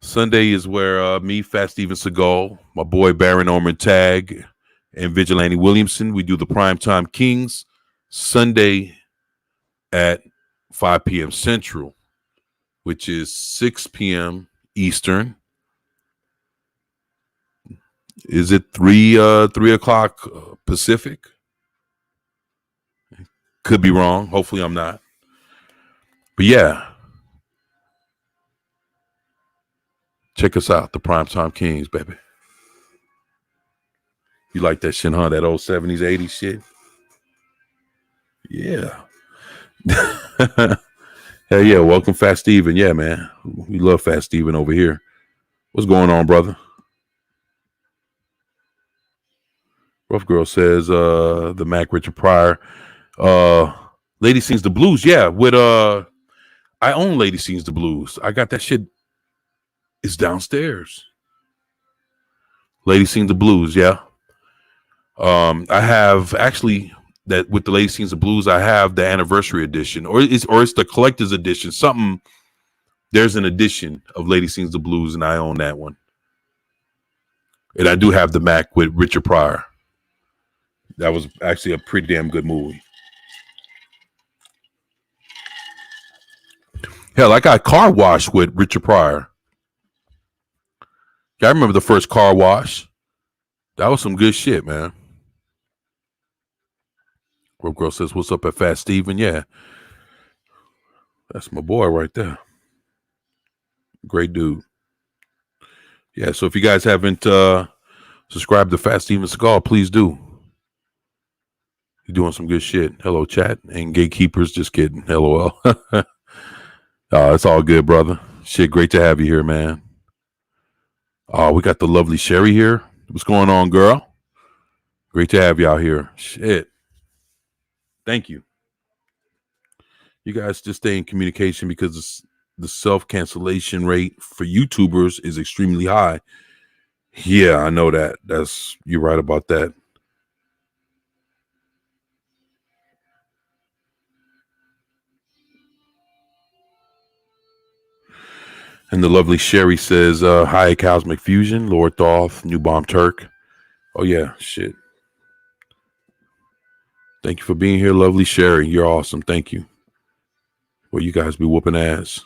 Sunday is where me, Fat Steven Seagal, my boy Baron Orman Tag, and Vigilante Williamson, we do the Primetime Kings Sunday at 5 p.m. Central, which is 6 p.m. Eastern. Is it 3 o'clock Pacific? Could be wrong. Hopefully I'm not. But yeah. Check us out, the Primetime Kings, baby. You like that shit, huh? That old 70s, 80s shit? Yeah. Hell yeah. Welcome, Fat Steven. Yeah, man. We love Fat Steven over here. What's going on, brother? Rough Girl says the Mac Richard Pryor. Lady Sings the Blues. Yeah, with I own Lady Sings the Blues. I got that shit. It's downstairs. Lady Sings the Blues, yeah. I have actually that with the Lady Sings the Blues, I have the anniversary edition, or it's the collector's edition. Something there's an edition of Lady Sings the Blues, and I own that one. And I do have the Mac with Richard Pryor. That was actually a pretty damn good movie. Hell, I got Car Wash with Richard Pryor. Yeah, I remember the first Car Wash. That was some good shit, man. Rope Girl says, what's up at Fat Steven? Yeah. That's my boy right there. Great dude. Yeah, so if you guys haven't subscribed to Fat Steven Seagal, please do. You're doing some good shit. Hello, chat. And gatekeepers, just kidding. LOL. It's all good, brother. Shit, great to have you here, man. We got the lovely Sherry here. What's going on, girl? Great to have you out here. Shit. Thank you. You guys just stay in communication because the self-cancellation rate for YouTubers is extremely high. Yeah, I know that. You're right about that. And the lovely Sherry says, hi, Cosmic Fusion, Lord Thoth, New Bomb Turk. Oh, yeah, shit. Thank you for being here, lovely Sherry. You're awesome. Thank you. Well, you guys be whooping ass.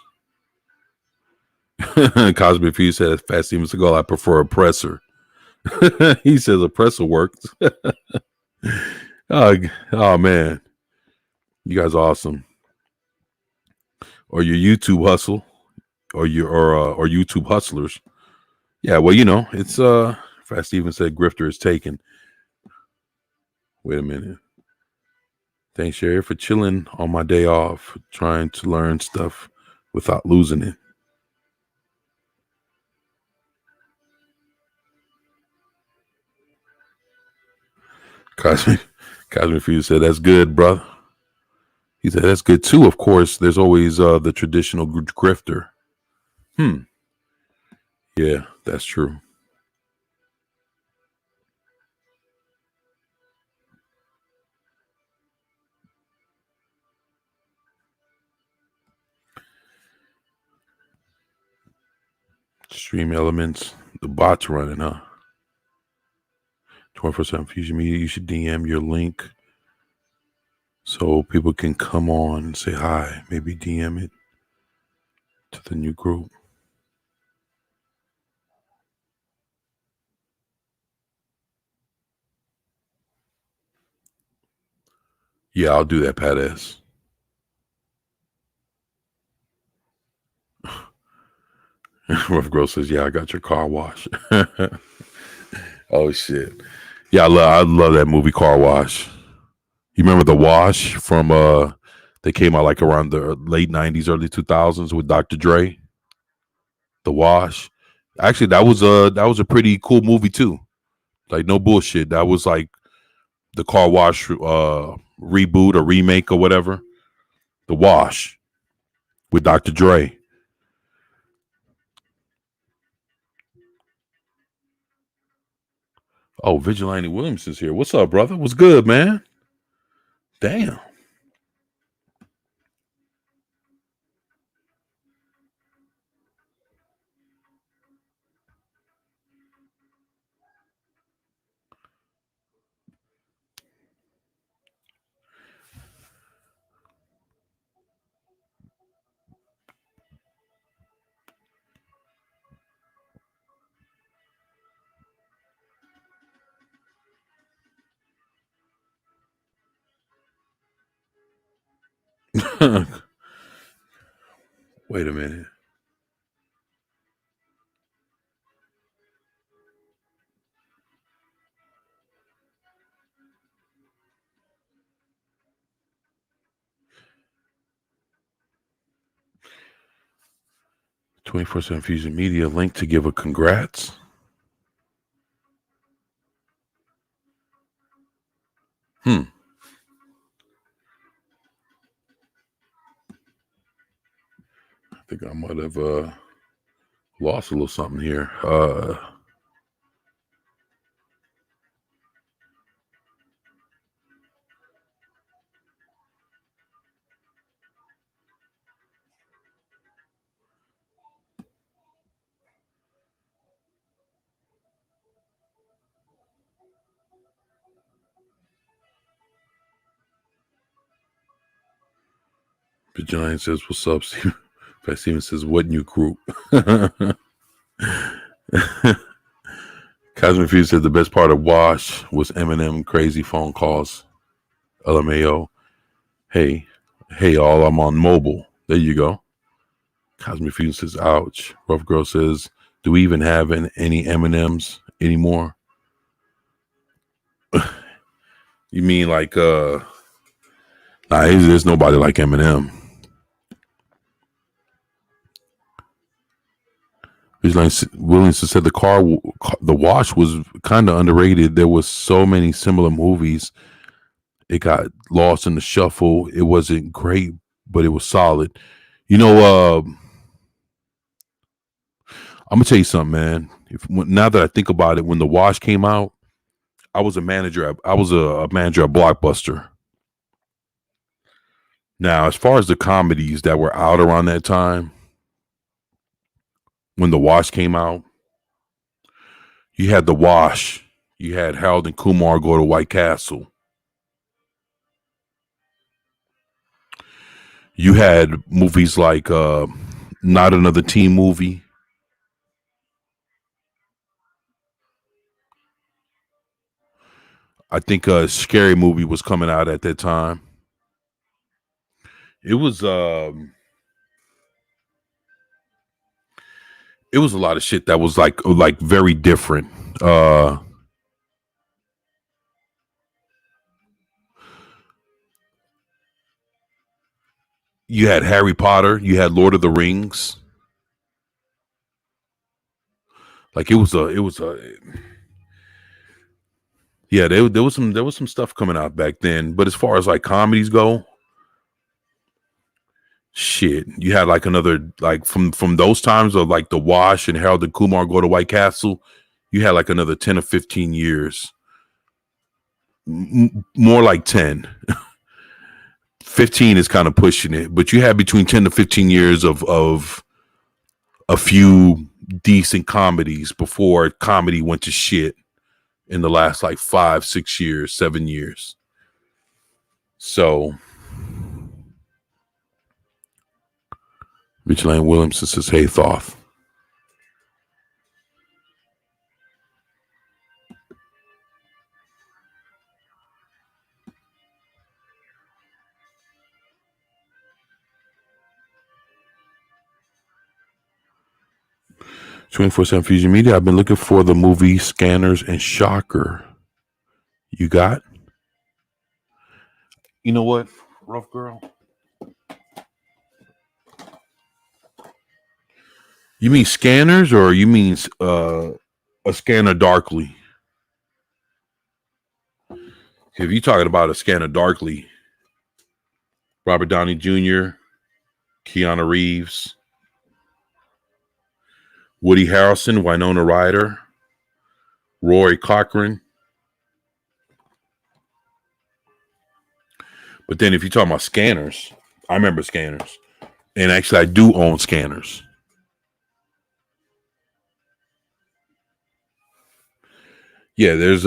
Cosmic Fusion says, Fat Steven Seagal, I prefer Oppressor. He says Oppressor works. Oh, man. You guys are awesome. Or your YouTube hustle. Or YouTube hustlers. Yeah, well, it's Fat Steven said Grifter is taken. Wait a minute. Thanks, Sherry, for chilling on my day off, trying to learn stuff without losing it. Cosmic Fuse said, that's good, brother. He said, that's good too. Of course, there's always the traditional grifter. Yeah, that's true. Stream Elements, the bot's running, huh? 24/7 Fusion Media, you should DM your link so people can come on and say hi. Maybe DM it to the new group. Yeah, I'll do that, Pat S. Rough Girl says, yeah, I got your car wash. Oh, shit. Yeah, I love that movie, Car Wash. You remember The Wash from, they came out like around the late 90s, early 2000s with Dr. Dre? The Wash. Actually, that was a pretty cool movie too. Like no bullshit. That was like the Car Wash reboot or remake or whatever. The Wash with Dr. Dre. Oh, Vigilante Williams is here. What's up, brother? What's good, man? Damn. 'Wait a minute. 24/7 Fusion Media link to give a congrats. I think I might have lost a little something here. Vigilante says, "What's up?" Steven says, "What new group?" Cosmic Fuse said the best part of Wash was Eminem crazy phone calls. LMAO. Hey, hey, all, I'm on mobile. There you go. Cosmic Fuse says, ouch. Rough Girl says, do we even have any M&Ms anymore? You mean like, nah, there's nobody like Eminem. Williams said the Wash was kind of underrated. There was so many similar movies. It got lost in the shuffle. It wasn't great, but it was solid. You know, I'm gonna tell you something, man. Now that I think about it, when the Wash came out, I was a manager. I was a manager at Blockbuster. Now, as far as the comedies that were out around that time, when the Wash came out, you had the Wash. You had Harold and Kumar Go to White Castle. You had movies like Not Another Teen Movie. I think a Scary Movie was coming out at that time. It was it was a lot of shit that was like very different. You had Harry Potter, you had Lord of the Rings. Like it was a yeah, there was some stuff coming out back then. But as far as like comedies go, shit, you had like another like from those times of like the Wash and Harold and Kumar Go to White Castle, you had like another 10 or 15 years. More like 10. 15 is kind of pushing it, but you had between 10 to 15 years of a few decent comedies before comedy went to shit in the last like 5, 6 years, 7 years. So Vigilante Williamson says, hey, Thoth. "24/7 Fusion Media. I've been looking for the movie Scanners and Shocker. You got? You know what, Rough Girl? You mean scanners, or you mean a scanner darkly? If you're talking about a scanner darkly, Robert Downey Jr., Keanu Reeves, Woody Harrelson, Winona Ryder, Roy Cochran. But then if you're talking about scanners, I remember scanners. And actually, I do own scanners. Yeah, there's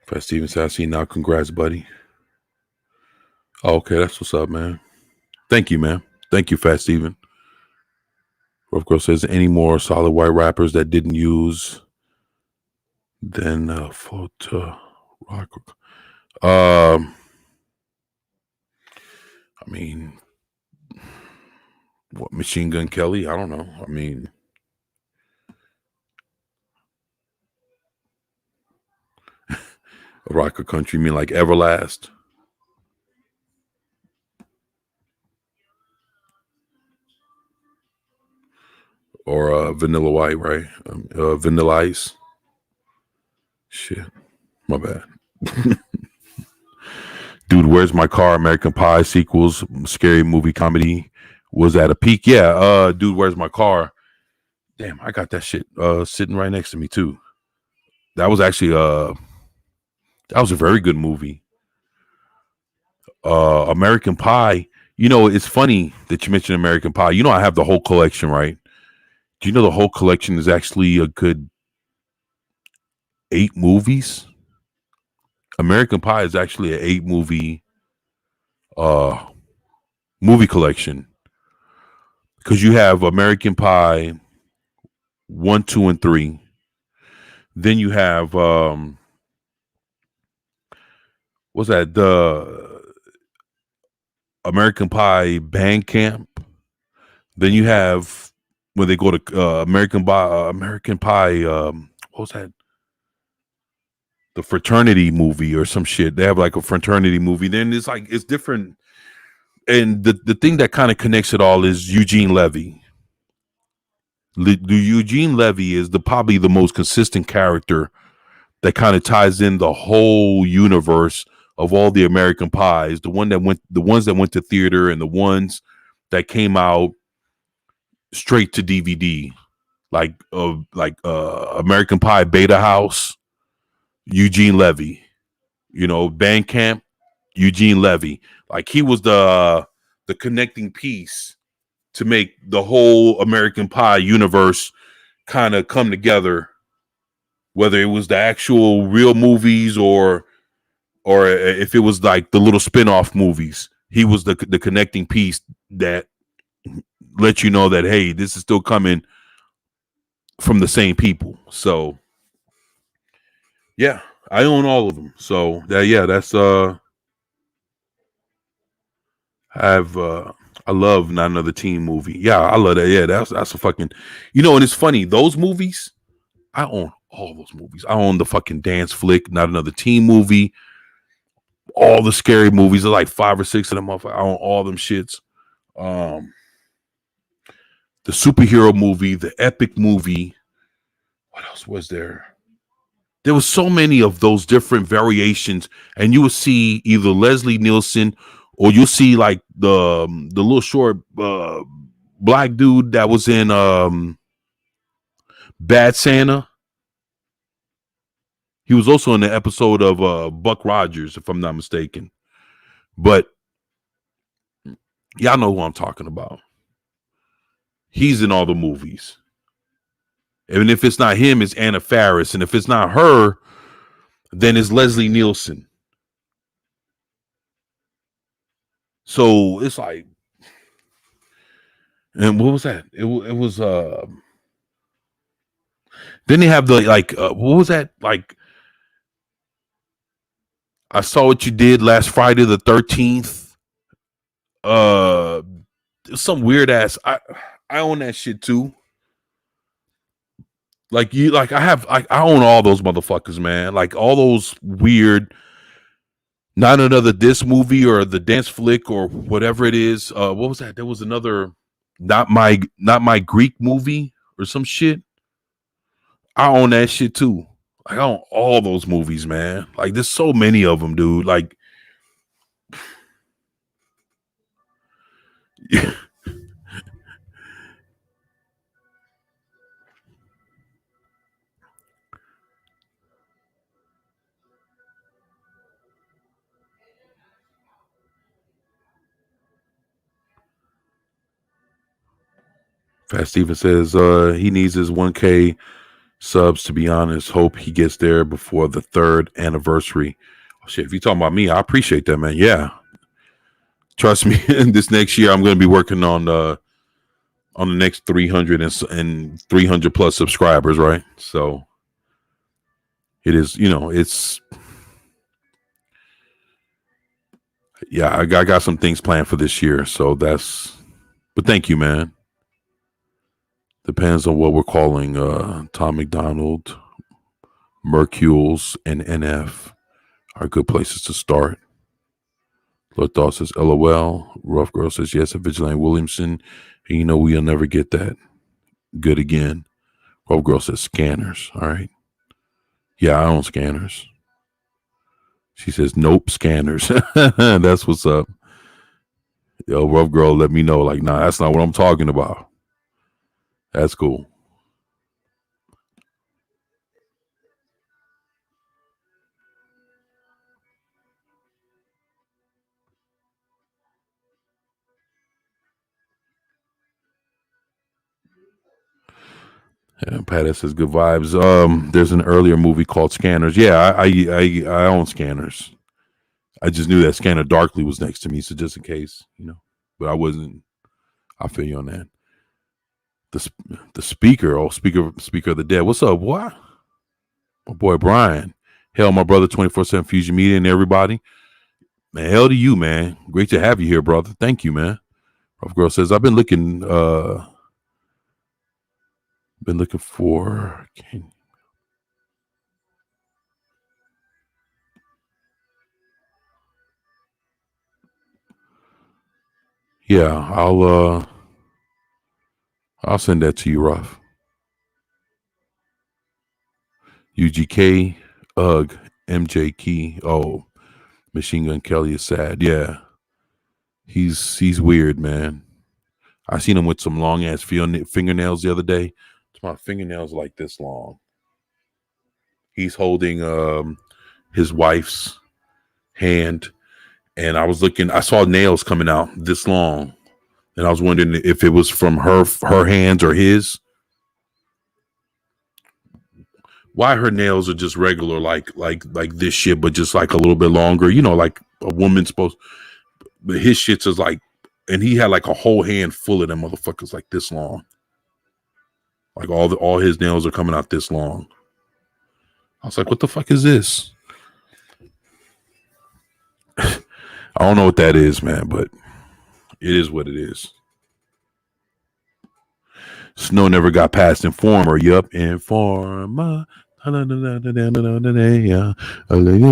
Fat Steven Sassy. Now, congrats, buddy. Oh, okay, that's what's up, man. Thank you, man. Thank you, Fat Steven. Rough Girl says, any more solid white rappers that didn't use then photo rock. I mean, what, Machine Gun Kelly? I don't know. I mean, rock or country, you mean like Everlast? Or Vanilla White, right? Vanilla Ice. Shit, my bad. Dude, Where's My Car? American Pie sequels, scary movie comedy was at a peak. Yeah, Dude, Where's My Car? Damn, I got that shit sitting right next to me too. That was actually that was a very good movie. American Pie. You know, it's funny that you mentioned American Pie. You know, I have the whole collection, right? Do you know the whole collection is actually a good 8 movies? American Pie is actually an 8 movie collection, because you have American Pie 1, 2, and 3. Then you have what's that? The American Pie Band Camp. Then you have when they go to American Pie. What was that? The fraternity movie or some shit. They have like a fraternity movie. Then it's like it's different. And the thing that kind of connects it all is Eugene Levy. The Eugene Levy is probably the most consistent character that kind of ties in the whole universe of all the American Pies. The ones that went to theater, and the ones that came out straight to DVD, like American Pie Beta House, Eugene Levy. You know, Bandcamp, Eugene Levy. Like he was the connecting piece to make the whole American Pie universe kind of come together, whether it was the actual real movies or if it was like the little spin-off movies. He was the connecting piece that let you know that, hey, this is still coming from the same people. So yeah, I own all of them. So that's I love Not Another Teen Movie. Yeah, I love that. Yeah, that's a fucking, and it's funny, those movies, I own all those movies. I own the fucking dance flick, Not Another Teen Movie, all the scary movies. There's like 5 or 6 of them. I own all them shits. The superhero movie, the epic movie. What else was there? There was so many of those different variations, and you would see either Leslie Nielsen, or you'll see like the little short black dude that was in Bad Santa. He was also in the episode of Buck Rogers, if I'm not mistaken. But y'all know who I'm talking about. He's in all the movies. And if it's not him, it's Anna Faris. And if it's not her, then it's Leslie Nielsen. So it's like, and what was that? It was then they have the what was that? Like, I Saw What You Did Last Friday the 13th. Some weird ass. I own that shit too. Like I own all those motherfuckers, man. Like all those weird, not another this movie or the dance flick or whatever it is. What was that? There was another not my Greek movie or some shit. I own that shit too. Like, I own all those movies, man. Like there's so many of them, dude. Like Fast Steven says he needs his 1K subs, to be honest. Hope he gets there before the 3rd anniversary. Oh, shit, if you're talking about me, I appreciate that, man. Yeah. Trust me, this next year I'm going to be working on the next 300 and 300 plus subscribers, right? So it is, it's, yeah, I got some things planned for this year. So but thank you, man. Depends on what we're calling Tom McDonald, Mercules, and NF are good places to start. Lord Dawes says, LOL. Rough Girl says, yes, Vigilante Williamson. And we'll never get that. Good again. Rough Girl says, scanners. All right. Yeah, I own scanners. She says, nope, scanners. That's what's up. Yo, Rough Girl, let me know. Like, nah, that's not what I'm talking about. That's cool. Yeah, Pat says good vibes. There's an earlier movie called Scanners. Yeah, I own Scanners. I just knew that Scanner Darkly was next to me, so just in case, But I wasn't. I feel you on that. The speaker of the dead. What's up, boy? My boy Brian. Hell, my brother, 24/7 Fusion Media, and everybody. Man, hell to you, man. Great to have you here, brother. Thank you, man. Rough Girl says, I've been looking for. Yeah, I'll send that to you, Ruff. UGK, UG, MJ Key. Oh, Machine Gun Kelly is sad. Yeah, he's weird, man. I seen him with some long ass fingernails the other day. My fingernails like this long. He's holding his wife's hand, and I saw nails coming out this long, and I was wondering if it was from her hands or his. Why her nails are just regular, like this shit, but just like a little bit longer, like a woman's supposed. But his shits is like, and he had like a whole hand full of them motherfuckers like this long. Like all his nails are coming out this long. I was like, what the fuck is this? I don't know what that is, man, but it is what it is. Snow never got past Informer. Yup, Informer. Yeah,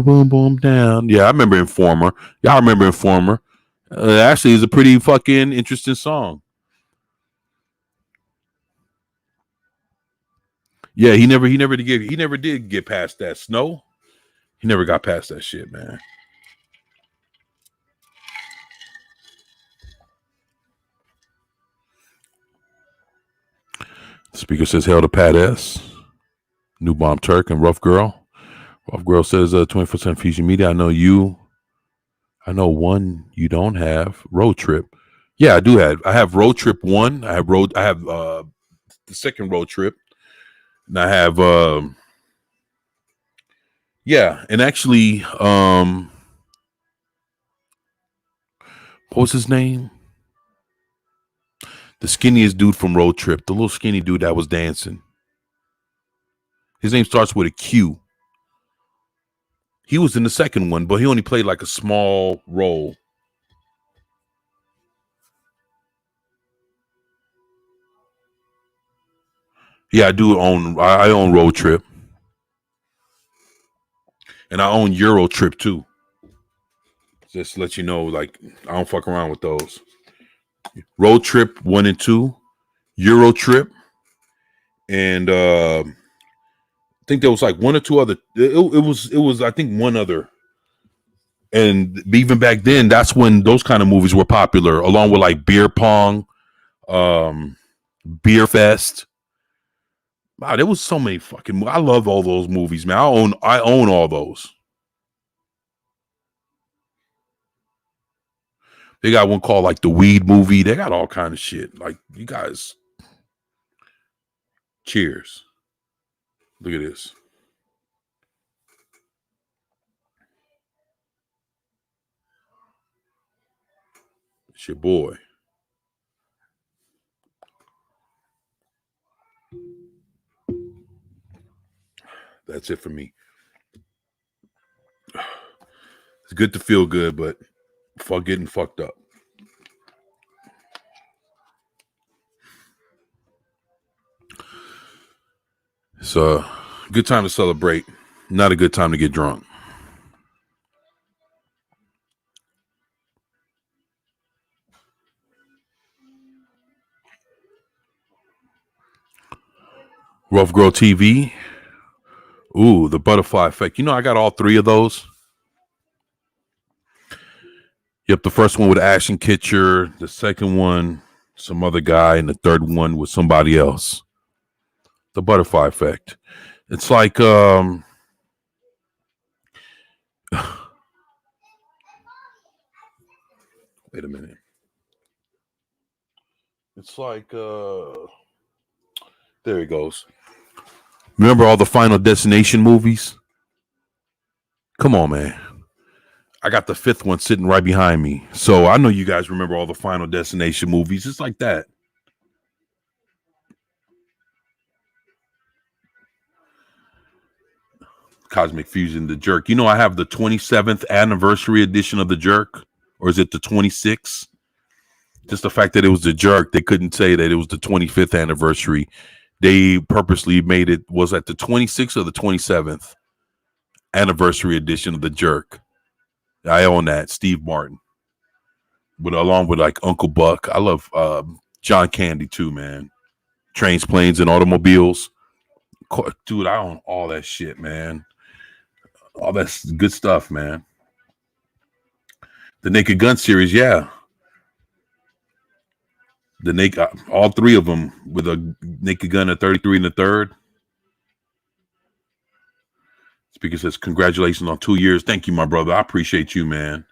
boom, boom, down. Yeah, I remember Informer. Y'all remember Informer? Actually, it's a pretty fucking interesting song. Yeah, he never did get past that. Snow. He never got past that shit, man. The speaker says, "Hell to Pat S." New Bomb Turk and Rough Girl. Rough Girl says, 24/7 Fusion Media. I know one you don't have. Road Trip. Yeah, I do have. I have Road Trip 1. I have the second Road Trip. And I have yeah, and actually what was his name? The skinniest dude from Road Trip, the little skinny dude that was dancing. His name starts with a Q. He was in the second one, but he only played like a small role. Yeah, I do own. I own Road Trip, and I own Euro Trip too. Just to let you know, like I don't fuck around with those. Road Trip 1 and 2, Euro Trip, and I think there was like one or two other. It was I think one other. And even back then, that's when those kind of movies were popular, along with like Beer Pong, Beer Fest. Wow, there was so many fucking. I love all those movies, man. I own all those. They got one called like the Weed Movie. They got all kind of shit. Like you guys, cheers. Look at this. It's your boy. That's it for me. It's good to feel good, but fuck getting fucked up. It's a good time to celebrate, not a good time to get drunk. Rough Girl TV. Ooh, the Butterfly Effect. You know, I got all three of those. Yep, the first one with Ashton Kutcher, the second one, some other guy, and the third one with somebody else. The Butterfly Effect. It's like wait a minute. It's like there he goes. Remember all the Final Destination movies? Come on, man. I got the fifth one sitting right behind me. So I know you guys remember all the Final Destination movies. It's like that. Cosmic Fusion, The Jerk. You know, I have the 27th anniversary edition of The Jerk. Or is it the 26th? Just the fact that it was The Jerk, they couldn't say that it was the 25th anniversary. They purposely made it, was at the 26th or the 27th anniversary edition of The Jerk. I own that. Steve Martin. But along with like Uncle Buck. I love John Candy too, man. Trains, Planes, and Automobiles. Dude, I own all that shit, man. All that's good stuff, man. The Naked Gun series, yeah. The naked, all three of them with a Naked Gun at 33 and the third. Speaker says, congratulations on 2 years. Thank you, my brother. I appreciate you, man,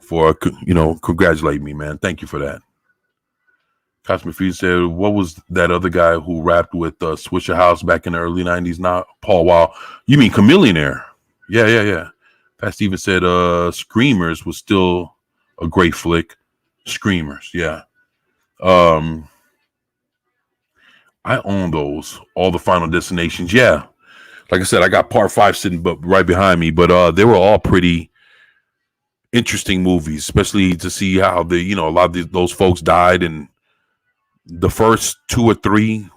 for, congratulate me, man. Thank you for that. Cosmic Fusion said, what was that other guy who rapped with Swisher House back in the early 90s? Not Paul Wall. You mean Chameleonaire? Yeah. Pat Stevens said Screamers was still a great flick. Screamers, yeah. I own those, all the Final Destinations. Yeah, like I said, I got Part 5 sitting right behind me, but they were all pretty interesting movies, especially to see how a lot of those folks died, and the first 2 or 3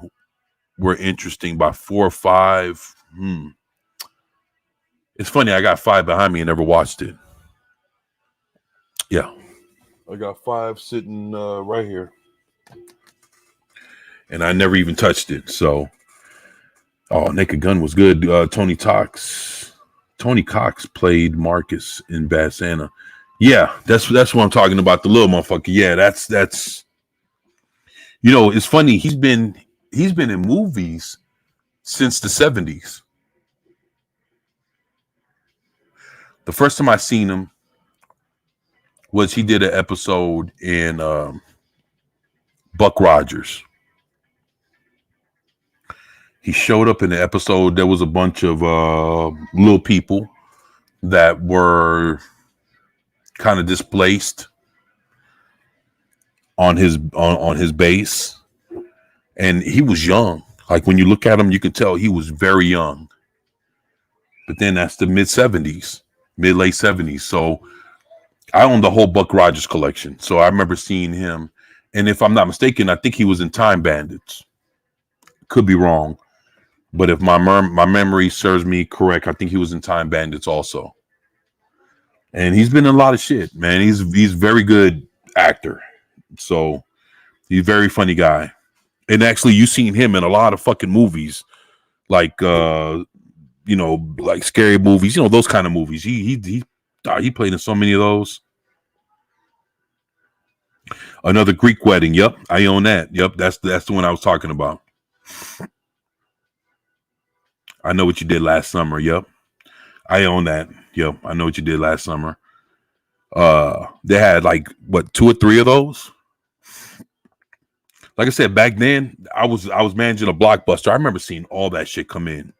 were interesting. By 4 or 5, it's funny, I got 5 behind me and never watched it. Yeah, I got 5 sitting right here. And I never even touched it. So, Naked Gun was good. Tony Cox played Marcus in Bad Santa. Yeah, that's what I'm talking about. The little motherfucker. Yeah, that's. It's funny. He's been in movies since the 70s. The first time I seen him was he did an episode in Buck Rogers. He showed up in the episode. There was a bunch of little people that were kind of displaced on his base, and he was young. Like when you look at him, you can tell he was very young. But then that's the late 70s. So I own the whole Buck Rogers collection. So I remember seeing him, and if I'm not mistaken, I think he was in Time Bandits. Could be wrong, but if my memory serves me correct, I think he was in Time Bandits also. And he's been in a lot of shit, man. He's very good actor. So he's a very funny guy. And actually, you've seen him in a lot of fucking movies, like like scary movies, those kind of movies. He played in so many of those. Another Greek Wedding. Yep, I own that. Yep, that's the one I was talking about. I Know What You Did Last Summer. Yep, I own that. Yep, I Know What You Did Last Summer. They had like what 2 or 3 of those. Like I said, back then I was managing a Blockbuster. I remember seeing all that shit come in.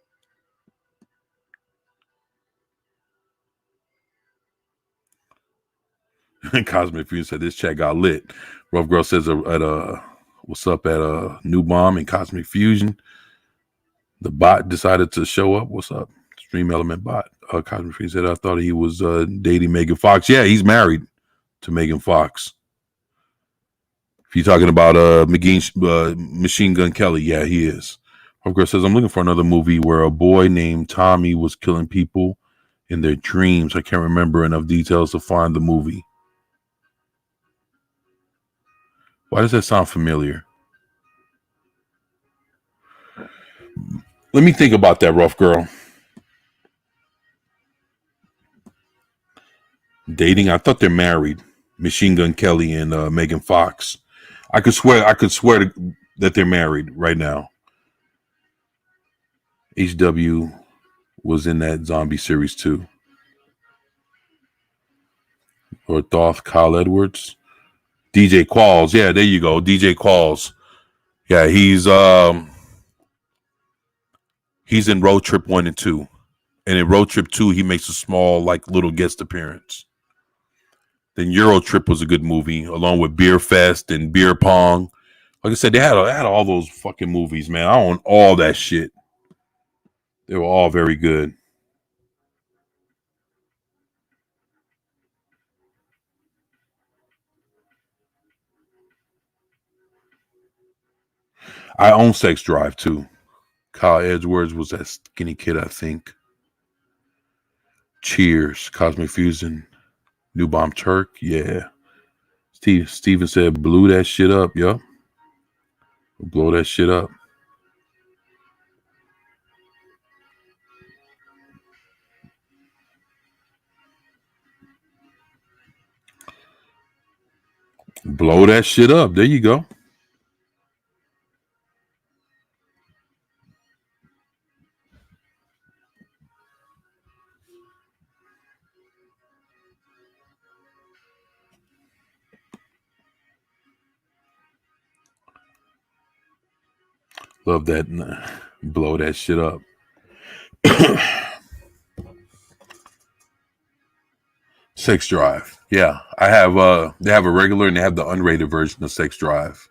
Cosmic Fusion said this chat got lit. Rough Girl says what's up at New Bomb and Cosmic Fusion. The bot decided to show up. What's up? Stream Element bot. Cosmic Fusion said I thought he was dating Megan Fox. Yeah, he's married to Megan Fox. If you're talking about Machine Gun Kelly, yeah, he is. Rough Girl says I'm looking for another movie where a boy named Tommy was killing people in their dreams. I can't remember enough details to find the movie. Why does that sound familiar? Let me think about that, Rough Girl. Dating? I thought they're married. Machine Gun Kelly and Megan Fox. I could swear that they're married right now. HW was in that zombie series too. Or Thoth, Kyle Edwards. DJ Qualls. Yeah, there you go. DJ Qualls. Yeah, he's in Road Trip 1 and 2. And in Road Trip 2, he makes a small, like, little guest appearance. Then Euro Trip was a good movie, along with Beer Fest and Beer Pong. Like I said, they had all those fucking movies, man. I own all that shit. They were all very good. I own Sex Drive, too. Kyle Edwards was that skinny kid, I think. Cheers. Cosmic Fusion. New Bomb Turk. Yeah. Steven said, blew that shit up. Yup. Blow that shit up. Blow that shit up. There you go. Love that. Blow that shit up. Sex Drive. Yeah. I have they have a regular and they have the unrated version of Sex Drive.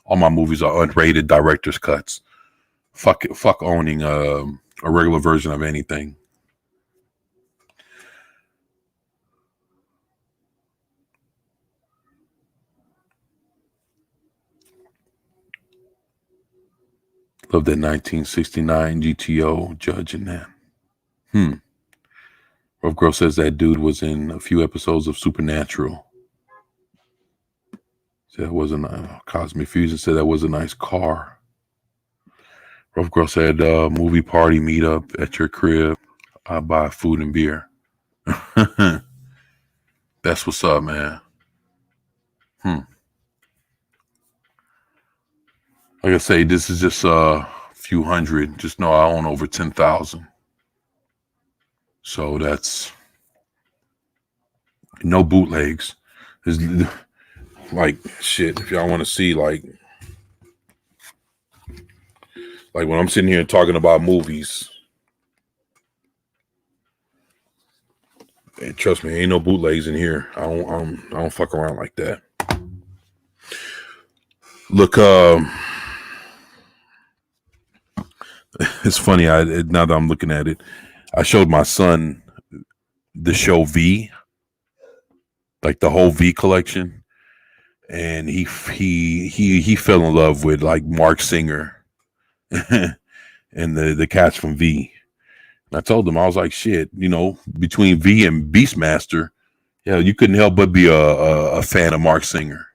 All my movies are unrated director's cuts. Fuck owning a regular version of anything. Love that 1969 GTO Judge in that. Rough Girl says that dude was in a few episodes of Supernatural. Said that wasn't Cosmic Fusion said that was a nice car. Rough Girl said movie party meetup at your crib. I buy food and beer. That's what's up, man. Like I say, this is just a few hundred. Just know I own over 10,000. So that's no bootlegs. There's like shit. If y'all want to see like when I'm sitting here talking about movies, hey, trust me, ain't no bootlegs in here. I don't fuck around like that. Look, it's funny. Now that I'm looking at it, I showed my son the show V, like the whole V collection, and he fell in love with like Mark Singer. and the cats from V. And I told them, I was like, shit, between V and Beastmaster, yeah, you couldn't help but be a fan of Mark Singer.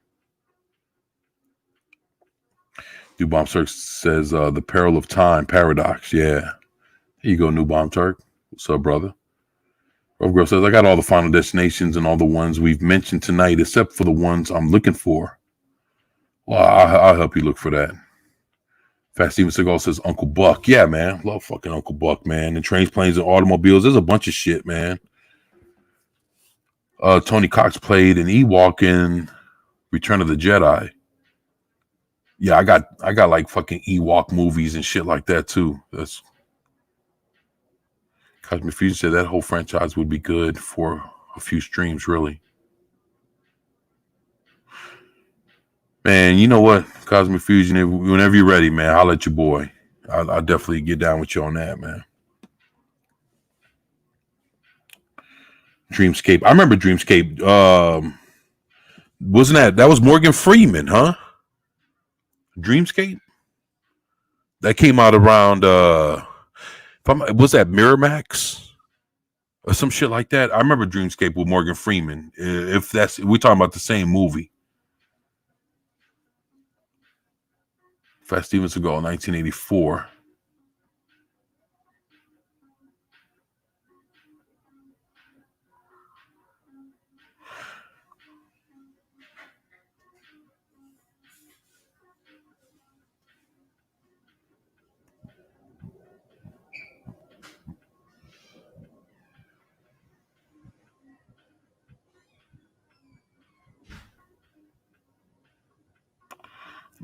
New Bomb Turk says the peril of time paradox. Yeah. Here you go, New Bomb Turk. What's up, brother? Rove Girl says, I got all the final destinations and all the ones we've mentioned tonight, except for the ones I'm looking for. Well, I'll help you look for that. Fast Steven Seagal says, Uncle Buck. Yeah, man. Love fucking Uncle Buck, man. And Trains, Planes, and Automobiles. There's a bunch of shit, man. Tony Cox played an Ewok in Return of the Jedi. Yeah, I got like fucking Ewok movies and shit like that too. That's Cosmic Fusion said that whole franchise would be good for a few streams, really. Man, you know what, Cosmic Fusion, whenever you're ready, man, I'll let your boy. I'll definitely get down with you on that, man. Dreamscape. I remember Dreamscape. Wasn't that was Morgan Freeman, huh? Dreamscape? That came out around was that Miramax? Or some shit like that. I remember Dreamscape with Morgan Freeman. If we're talking about the same movie. Fast Steven Seagal, 1984.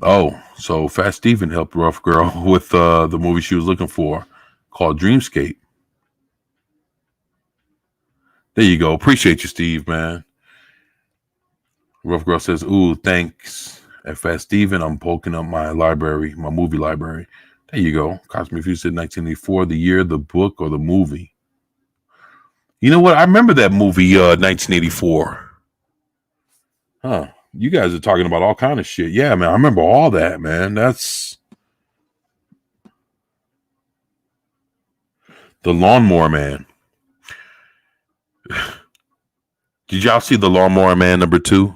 Oh, so Fast Steven helped Rough Girl with the movie she was looking for called Dreamscape. There you go. Appreciate you, Steve, man. Rough Girl says, ooh, thanks. At Fast Steven, I'm poking up my library, my movie library. There you go. Cosmic Fusion said 1984, the year, the book, or the movie. You know what? I remember that movie, 1984. Huh. You guys are talking about all kind of shit. Yeah, man. I remember all that, man. That's The Lawnmower Man. Did y'all see The Lawnmower Man #2?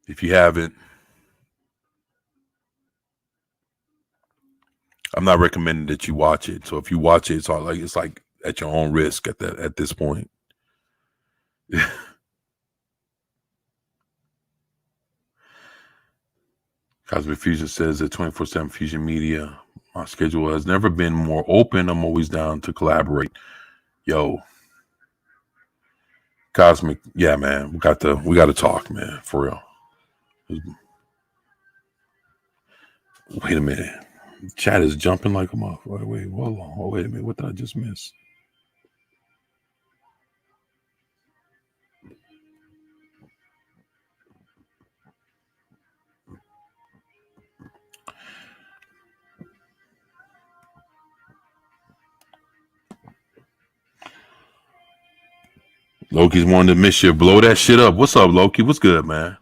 If you haven't, I'm not recommending that you watch it. So if you watch it, it's like at your own risk at this point. Cosmic Fusion says that 24/7 Fusion Media, my schedule has never been more open. I'm always down to collaborate. Yo, Cosmic, yeah, man, we got to talk, man, for real. Wait a minute, chat is jumping like a motherfucker. Wait, hold on. Oh, wait a minute, what did I just miss? Loki's wanting to mischief. Blow that shit up. What's up, Loki? What's good, man?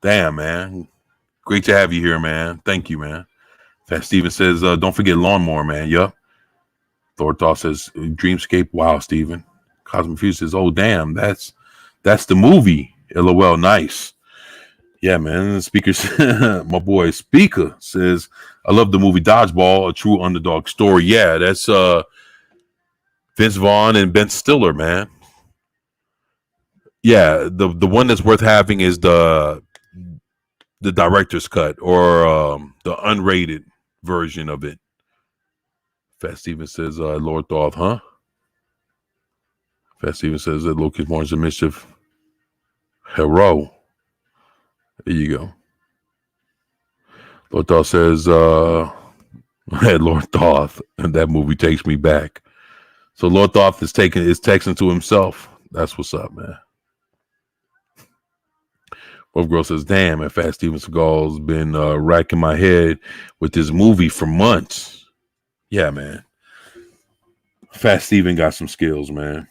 Damn, man. Great to have you here, man. Thank you, man. Fast Steven says, don't forget Lawnmower Man. Yup. Thorthal says, Dreamscape. Wow, Steven. Cosmic Fusion says, oh, damn. That's the movie. LOL. Nice. Yeah, man. The speaker, my boy Speaker says, I love the movie Dodgeball, a true underdog story. Yeah, that's Vince Vaughn and Ben Stiller, man. Yeah, the one that's worth having is the director's cut or the unrated version of it. Fast Steven says, Lord Thoth, huh? Fast Steven says that Loki's Mornings of Mischief. Hero. There you go. Lord Thoth says, Lord Thoth, and that movie takes me back. So Lord Thoth is texting to himself. That's what's up, man. Wolf Girl says, damn, and Fast Steven Seagal's been racking my head with this movie for months. Yeah, man. Fast Steven got some skills, man.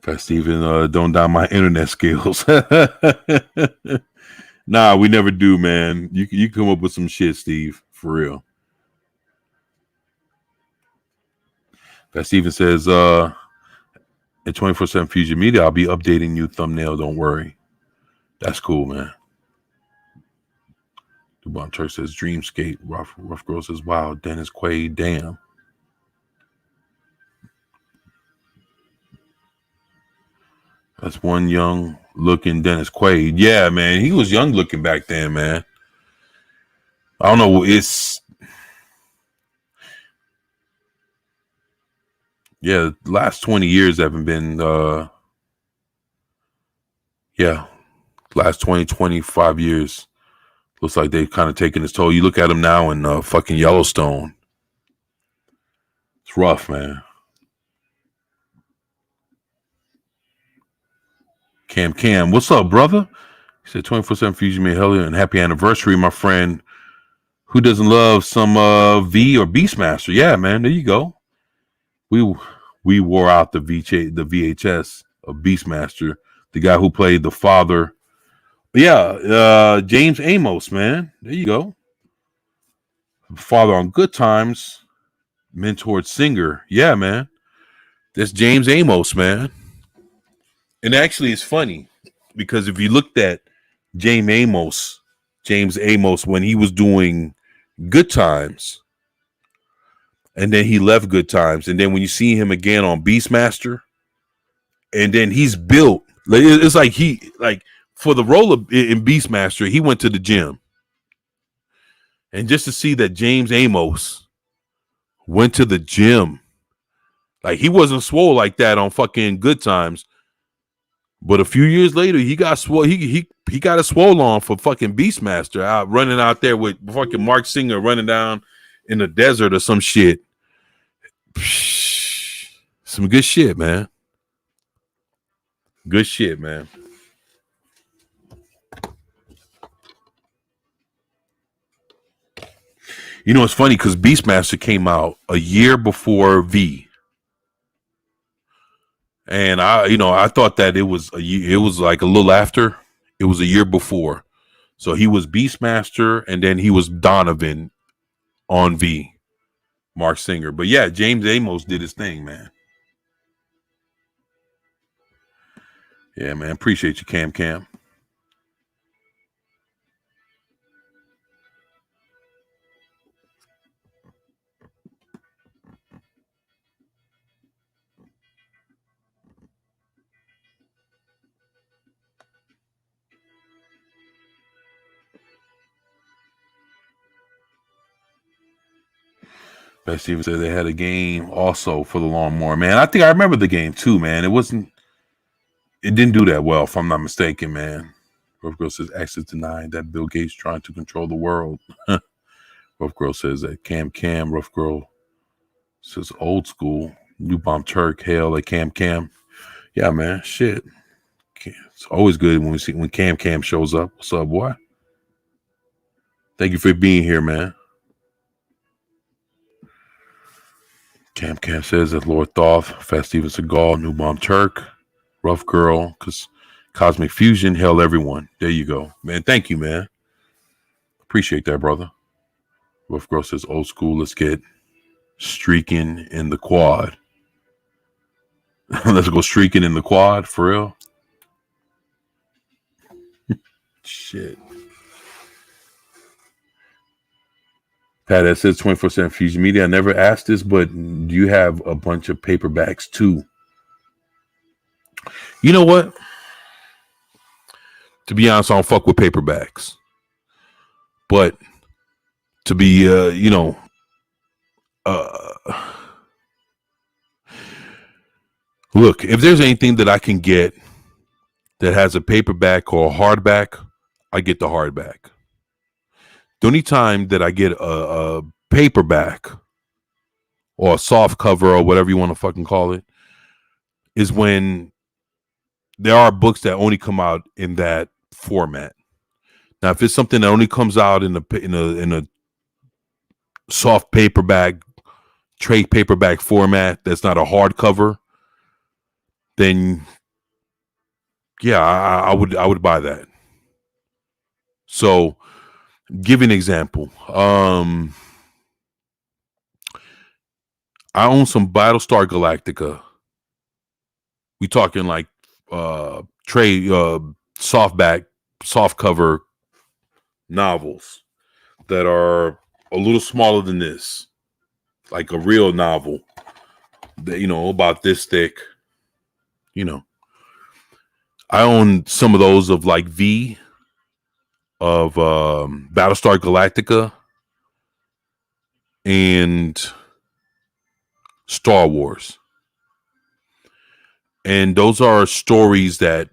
Fast Steven, don't down my internet skills. Nah, we never do, man. You come up with some shit, Steve, for real. Fast Steven says, in 24/7 Fusion Media, I'll be updating you thumbnail. Don't worry. That's cool, man. Dubon Church says Dreamscape. Rough Girl says, wow, Dennis Quaid, damn. That's one young looking Dennis Quaid. Yeah, man. He was young looking back then, man. I don't know. The last 20 years haven't been, last 20, 25 years. Looks like they've kind of taken its toll. You look at him now in fucking Yellowstone. It's rough, man. Cam, what's up, brother? He said 24/7 Fusion made hell and happy anniversary, my friend. Who doesn't love some V or Beastmaster? Yeah, man, there you go. We wore out the VHS of Beastmaster, the guy who played the father. Yeah, James Amos, man. There you go. Father on Good Times, mentored singer. Yeah, man. That's James Amos, man. And actually, it's funny because if you looked at James Amos when he was doing Good Times, and then he left Good Times, and then when you see him again on Beastmaster, and then he's built. It's like for the role of in Beastmaster, he went to the gym, and just to see that James Amos went to the gym, like he wasn't swole like that on fucking Good Times. But a few years later, he got swole. He got a swole on for fucking Beastmaster, out running out there with fucking Mark Singer running down in the desert or some shit. Some good shit, man. Good shit, man. You know, it's funny because Beastmaster came out a year before V. And I thought that it was like a little after. It was a year before. So he was Beastmaster and then he was Donovan on V, Mark Singer. But yeah, James Amos did his thing, man. Yeah, man. Appreciate you, Cam. Best Steven said they had a game also for the lawnmower, man. I think I remember the game too, man. It didn't do that well, if I'm not mistaken, man. Rough Girl says access denied. That Bill Gates trying to control the world. Rough Girl says that Cam. Rough Girl says old school. New Bomb Turk. Hail at Cam. Yeah, man. Shit. It's always good when Cam shows up. What's up, boy? Thank you for being here, man. Cam says that Lord Thoth, Fast Steven Seagal, New Bomb Turk, Rough Girl, because Cosmic Fusion, hell everyone. There you go. Man, thank you, man. Appreciate that, brother. Rough Girl says old school, let's get streaking in the quad. Let's go streaking in the quad, for real. Shit. Pat, that says 24/7 Fusion Media. I never asked this, but do you have a bunch of paperbacks too? You know what? To be honest, I don't fuck with paperbacks. But to be, look, if there's anything that I can get that has a paperback or a hardback, I get the hardback. The only time that I get a paperback or a soft cover or whatever you want to fucking call it is when there are books that only come out in that format. Now, if it's something that only comes out in a soft paperback, trade paperback format that's not a hardcover, then yeah, I would buy that. So, give an example. I own some Battlestar Galactica. We talking like trade softback, soft cover novels that are a little smaller than this, like a real novel that about this thick. You know, I own some of those of like V of Battlestar Galactica and Star Wars. And those are stories that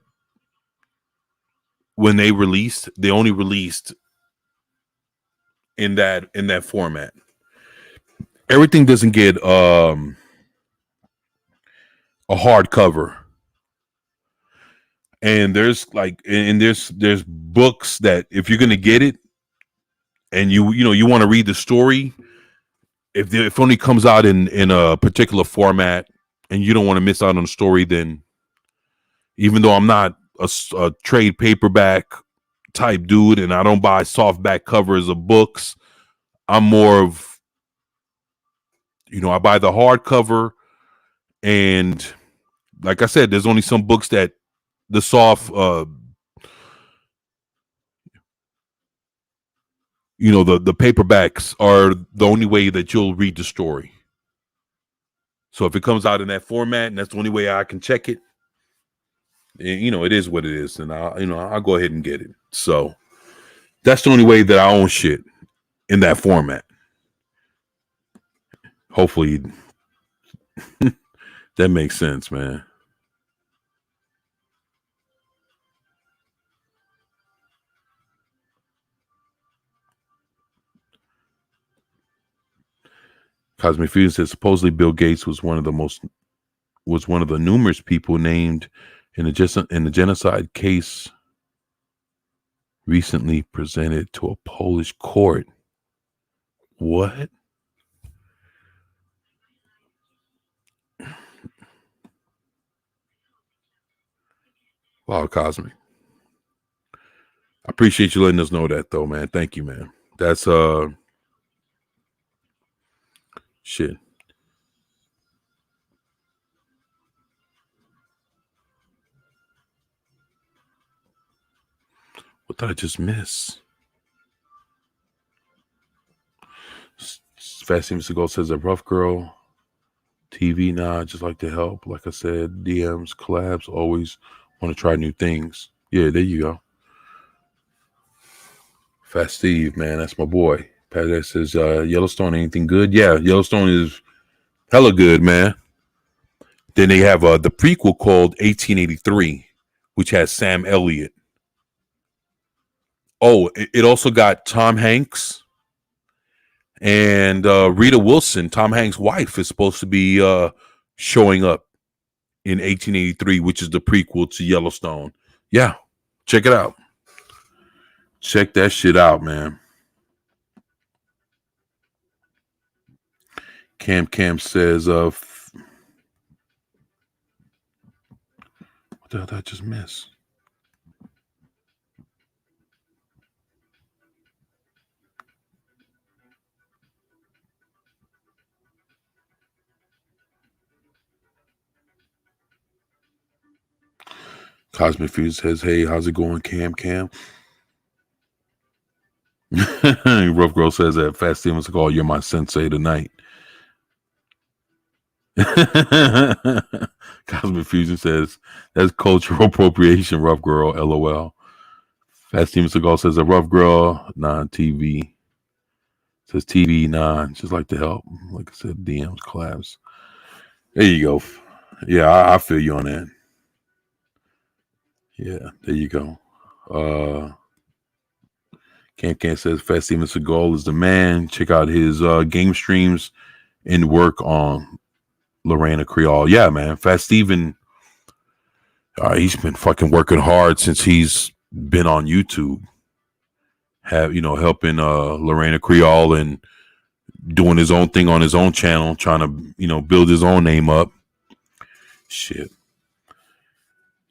when they released, they only released in that format. Everything doesn't get a hardcover. And there's books that if you're gonna get it and you want to read the story, if it only comes out in a particular format and you don't want to miss out on the story, then even though I'm not a trade paperback type dude and I don't buy softback covers of books, I'm more of I buy the hardcover. And like I said, there's only some books that the soft the paperbacks are the only way that you'll read the story. So if it comes out in that format and that's the only way I can check it, it is what it is, and I'll go ahead and get it. So that's the only way that I own shit in that format. Hopefully that makes sense, man. Cosmic Fusion says supposedly Bill Gates was one of the numerous people named in the genocide case recently presented to a Polish court. What? Wow, Cosmic. I appreciate you letting us know that though, man. Thank you, man. That's shit. What did I just miss? Fast Seems to Go says a rough girl TV. Nah, just like to help. Like I said, DMs, collabs, always want to try new things. Yeah, there you go. Fast Steve, man, that's my boy. Pat says Yellowstone, anything good? Yeah, Yellowstone is hella good, man. Then they have the prequel called 1883, which has Sam Elliott. Oh, it also got Tom Hanks and Rita Wilson. Tom Hanks' wife is supposed to be showing up in 1883, which is the prequel to Yellowstone. Yeah, check it out. Check that shit out, man. Cam says, what the hell did I just miss? Cosmic Fuse says, hey, how's it going, Cam? Rough Girl says that Fast Stevens call you're my sensei tonight. Cosmic Fusion says that's cultural appropriation, Rough Girl, LOL. Fast Steven Seagal says a rough girl, non-TV. Says TV, just like to help. Like I said, DMs, collabs. There you go. Yeah, I feel you on that. Yeah, there you go. Can says Fast Steven Seagal is the man. Check out his game streams and work on Lorena Creole. Yeah, man. Fast Steven, he's been fucking working hard since he's been on YouTube. Helping Lorena Creole and doing his own thing on his own channel, trying to, build his own name up. Shit.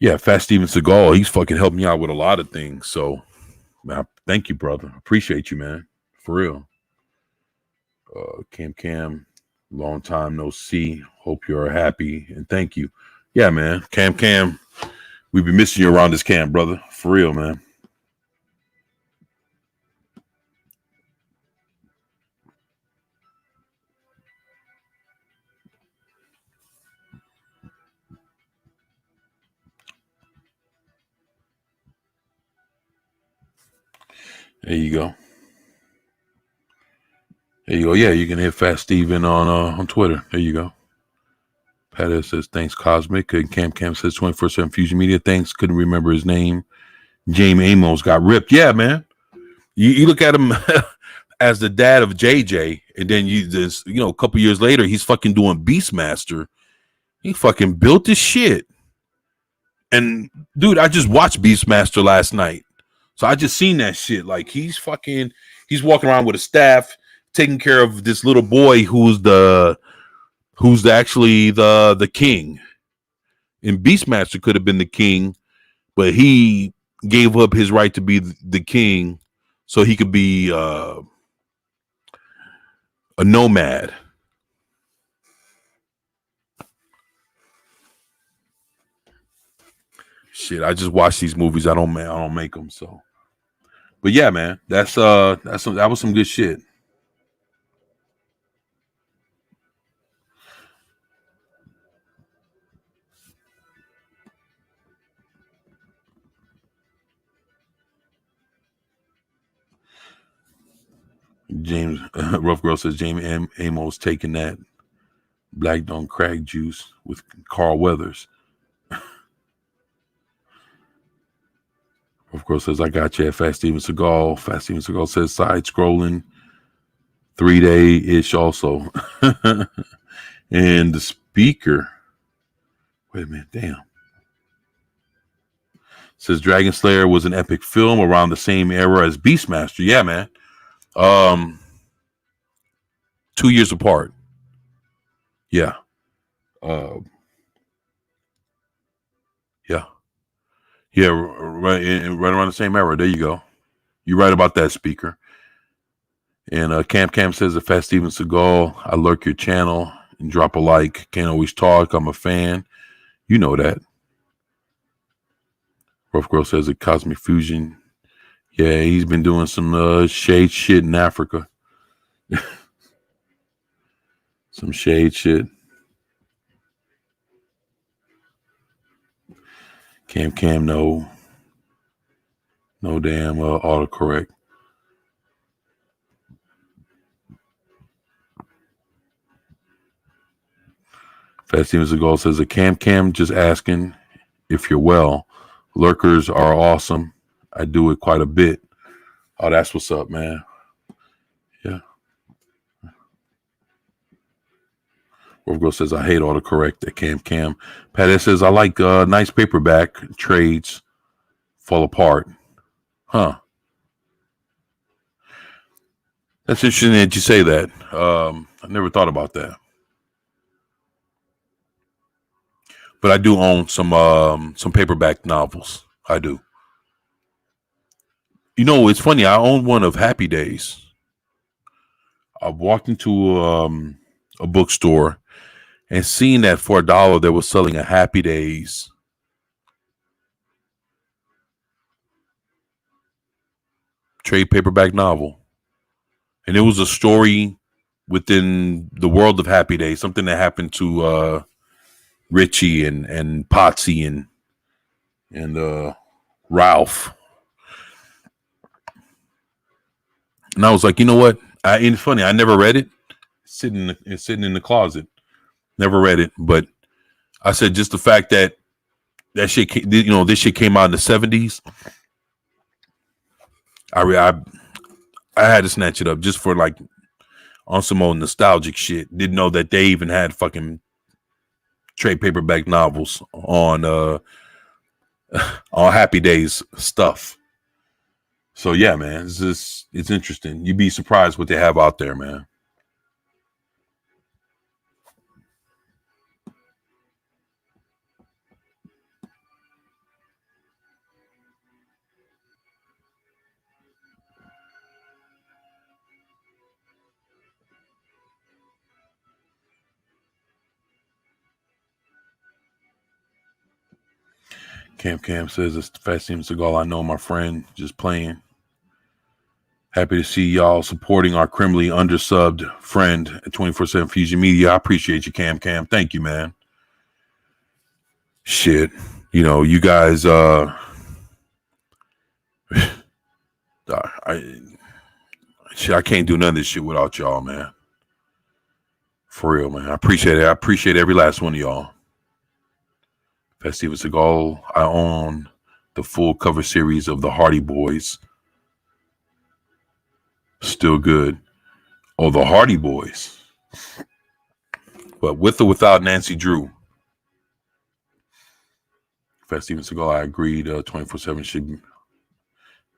Yeah, Fat Steven Seagal, he's fucking helped me out with a lot of things. So, man, thank you, brother. Appreciate you, man. For real. Cam, long time no see. Hope you're happy and thank you. Yeah, man. Cam, we've been missing you around this camp, brother. For real, man. There you go. There you go. Yeah, you can hit Fat Steven on Twitter. There you go. Pat says, thanks, Cosmic. And Cam says, 24/7 Fusion Media. Thanks. Couldn't remember his name. James Amos got ripped. Yeah, man. You look at him as the dad of JJ, and then a couple years later, he's fucking doing Beastmaster. He fucking built this shit. And, dude, I just watched Beastmaster last night. So I just seen that shit. Like, he's walking around with a staff, taking care of this little boy who's actually the king. And Beastmaster could have been the king, but he gave up his right to be the king so he could be a nomad. Shit, I just watch these movies. I don't make them. So, but yeah, man, that was some good shit. James Rough Girl says James Amos taking that black don't crack juice with Carl Weathers. Of course, says I got you at Fat Steven Seagal. Fat Steven Seagal says side scrolling 3-day ish also. And the speaker. Wait a minute, damn. Says Dragon Slayer was an epic film around the same era as Beastmaster. Yeah, man. 2 years apart. Yeah. Yeah. Yeah, right around the same era. There you go. You're right about that, speaker. And Cam says, if Fat Steven Seagal, I lurk your channel and drop a like. Can't always talk. I'm a fan. You know that. Rough Girl says, a Cosmic Fusion. Yeah, he's been doing some shade shit in Africa. Some shade shit. Cam, no damn autocorrect. Fat Steven Seagal says, a Cam, just asking if you're well. Lurkers are awesome. I do it quite a bit. Oh, that's what's up, man. Yeah. Girl says, I hate autocorrect at Cam. Pat says, I like nice paperback trades fall apart. Huh. That's interesting that you say that. I never thought about that. But I do own some paperback novels. I do. You know, it's funny. I own one of Happy Days. I walked into a bookstore and seen that for $1 they were selling a Happy Days trade paperback novel. And it was a story within the world of Happy Days, something that happened to Richie and Potsy and Ralph. And I was like, you know what? It's funny. I never read it. It's sitting in the closet. Never read it, but I said just the fact that shit, this shit came out in the 70s. I had to snatch it up just for like on some old nostalgic shit. Didn't know that they even had fucking trade paperback novels on Happy Days stuff. So yeah, man, it's interesting. You'd be surprised what they have out there, man. Cam says it's Fat Steven Seagal. I know, my friend, just playing. Happy to see y'all supporting our criminally undersubbed friend at 24/7 Fusion Media. I appreciate you, Cam. Thank you, man. Shit. You know, you guys, I can't do none of this shit without y'all, man. For real, man. I appreciate it. I appreciate every last one of y'all. Fat Steven Seagal, I own the full cover series of the Hardy Boys. Still good. Oh, the Hardy Boys. But with or without Nancy Drew. Fat Steven Seagal, I agreed 24/7 should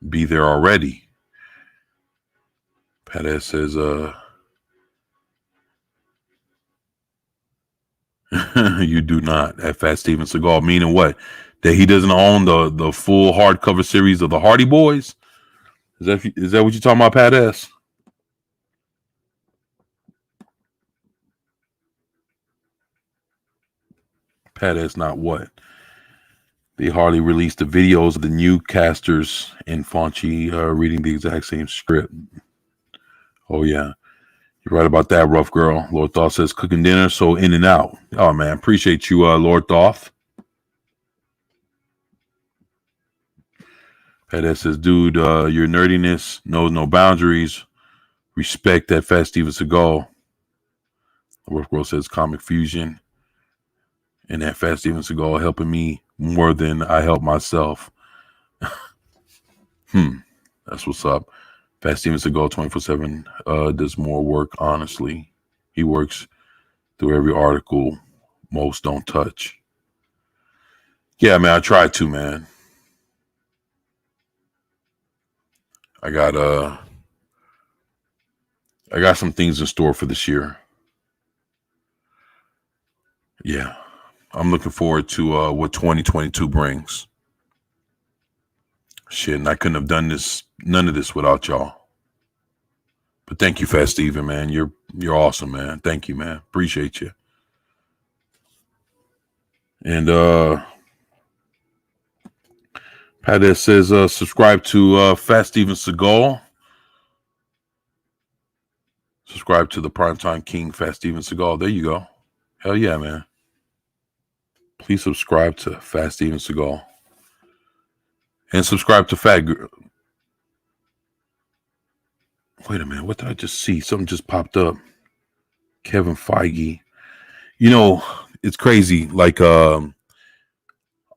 be there already. Pat S says, you do not at Fat Steven Seagal, meaning what? That he doesn't own the full hardcover series of the Hardy Boys? Is that what you're talking about, Pat S? Pat S, not what? They hardly released the videos of the new casters and Fonchi reading the exact same script. Oh, yeah. You're right about that, rough girl. Lord Thoth says cooking dinner, so in and out. Oh, man. Appreciate you, Lord Thoth. Pat S says, dude, your nerdiness knows no boundaries. Respect that Fat Steven Seagal. Rough girl says comic fusion. And that Fat Steven Seagal helping me more than I help myself. That's what's up. Fat Steven Seagal 24/7 does more work, honestly. He works through every article most don't touch. Yeah, man, I tried to, man. I got some things in store for this year. Yeah. I'm looking forward to what 2022 brings. Shit, and I couldn't have done none of this without y'all. But thank you, Fat Steven, man. You're awesome, man. Thank you, man. Appreciate you. And Pat says subscribe to Fat Steven Seagal. Subscribe to the Primetime King, Fat Steven Seagal. There you go. Hell yeah, man. Please subscribe to Fat Steven Seagal. And subscribe to Fat Girl. Wait a minute. What did I just see? Something just popped up. Kevin Feige. You know, it's crazy. Like I'm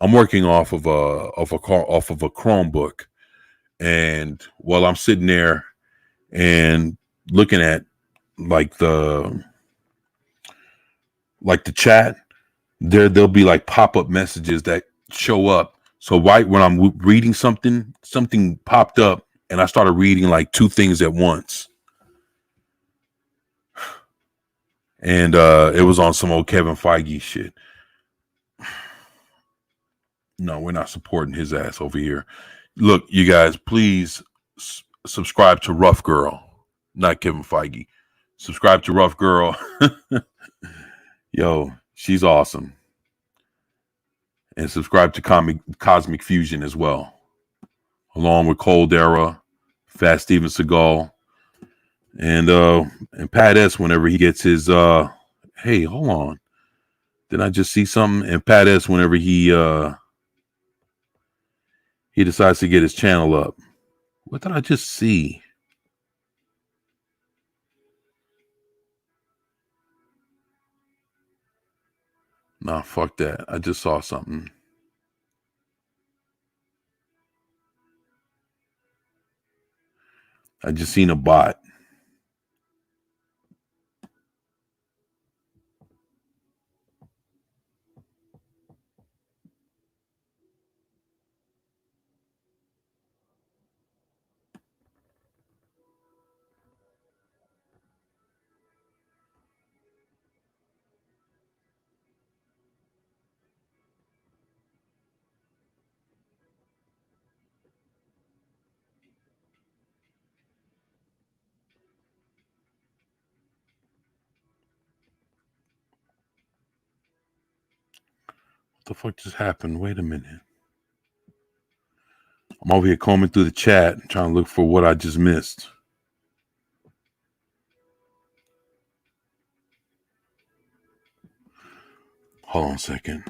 working off of a Chromebook. And while I'm sitting there and looking at like the chat, there'll be like pop-up messages that show up. So right when I'm reading something popped up and I started reading like two things at once. And it was on some old Kevin Feige shit. No, we're not supporting his ass over here. Look, you guys, please subscribe to Rough Girl, not Kevin Feige. Subscribe to Rough Girl. Yo, she's awesome. And subscribe to Cosmic Fusion as well, along with Cold Era, Fat Steven Seagal, and Pat S. Whenever he gets his hey, hold on, did I just see something? And Pat S. Whenever he decides to get his channel up. What did I just see? Nah, fuck that. I just saw something. I just seen a bot. What the fuck just happened? Wait a minute. I'm over here combing through the chat, trying to look for what I just missed. Hold on a second.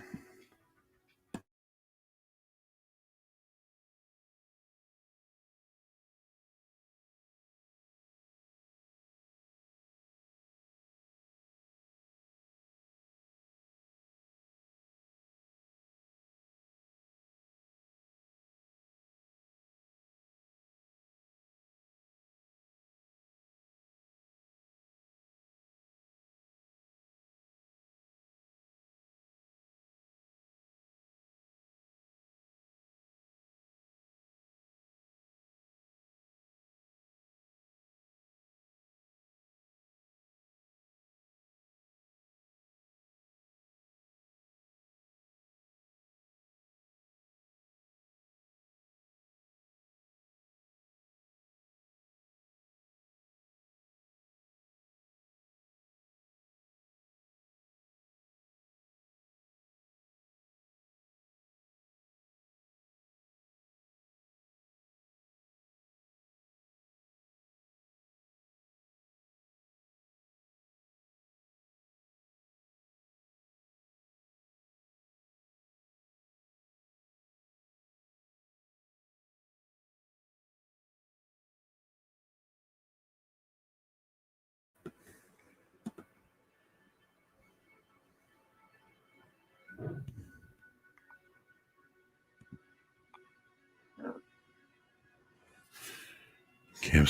Cam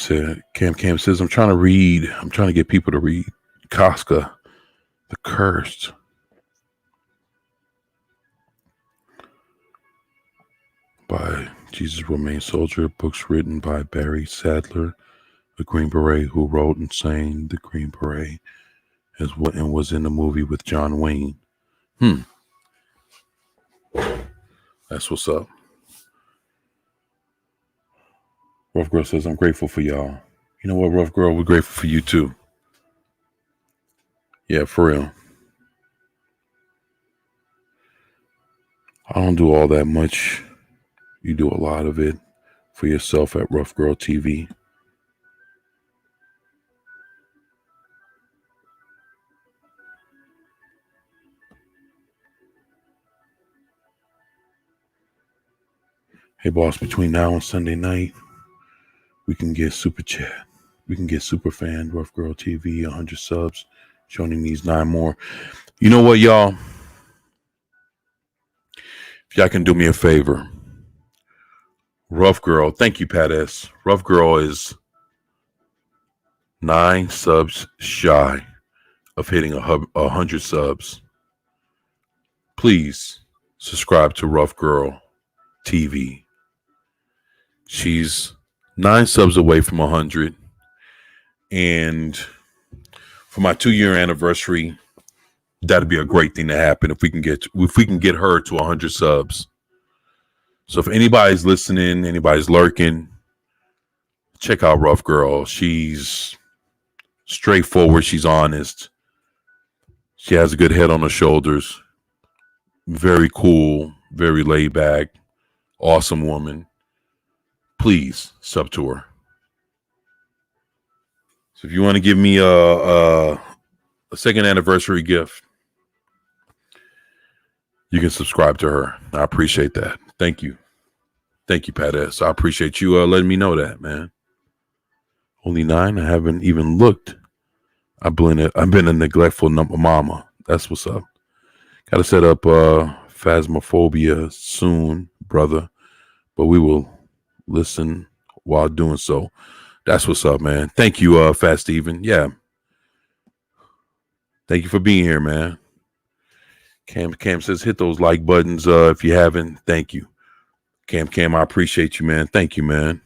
says, I'm trying to get people to read Kafka, The Cursed. By Jesus Remains Soldier, books written by Barry Sadler, the Green Beret who wrote and sang The Green Beret and was in the movie with John Wayne. That's what's up. Rough Girl says, I'm grateful for y'all. You know what, Rough Girl? We're grateful for you too. Yeah, for real. I don't do all that much. You do a lot of it for yourself at Rough Girl TV. Hey, boss, between now and Sunday night, we can get Super Chat. We can get Super Fan, Rough Girl TV, 100 subs. Shoney needs 9 more. You know what, y'all? If y'all can do me a favor, Rough Girl, thank you, Pat S. Rough Girl is 9 subs shy of hitting 100 subs. Please subscribe to Rough Girl TV. She's 9 subs away from 100. And for my 2-year anniversary, that'd be a great thing to happen if we can get her to 100 subs. So if anybody's listening, anybody's lurking, check out Rough Girl. She's straightforward. She's honest. She has a good head on her shoulders. Very cool, very laid back, awesome woman. Please sub to her. So if you want to give me a second anniversary gift, you can subscribe to her. I appreciate that. Thank you. Thank you, Pat S. I appreciate you letting me know that, man. Only 9? I haven't even looked. I've been a neglectful mama. That's what's up. Got to set up Phasmophobia soon, brother. But we will listen while doing so. That's what's up, man. Thank you, Fast Steven. Yeah. Thank you for being here, man. Cam says, hit those like buttons if you haven't. Thank you. Cam, I appreciate you, man. Thank you, man.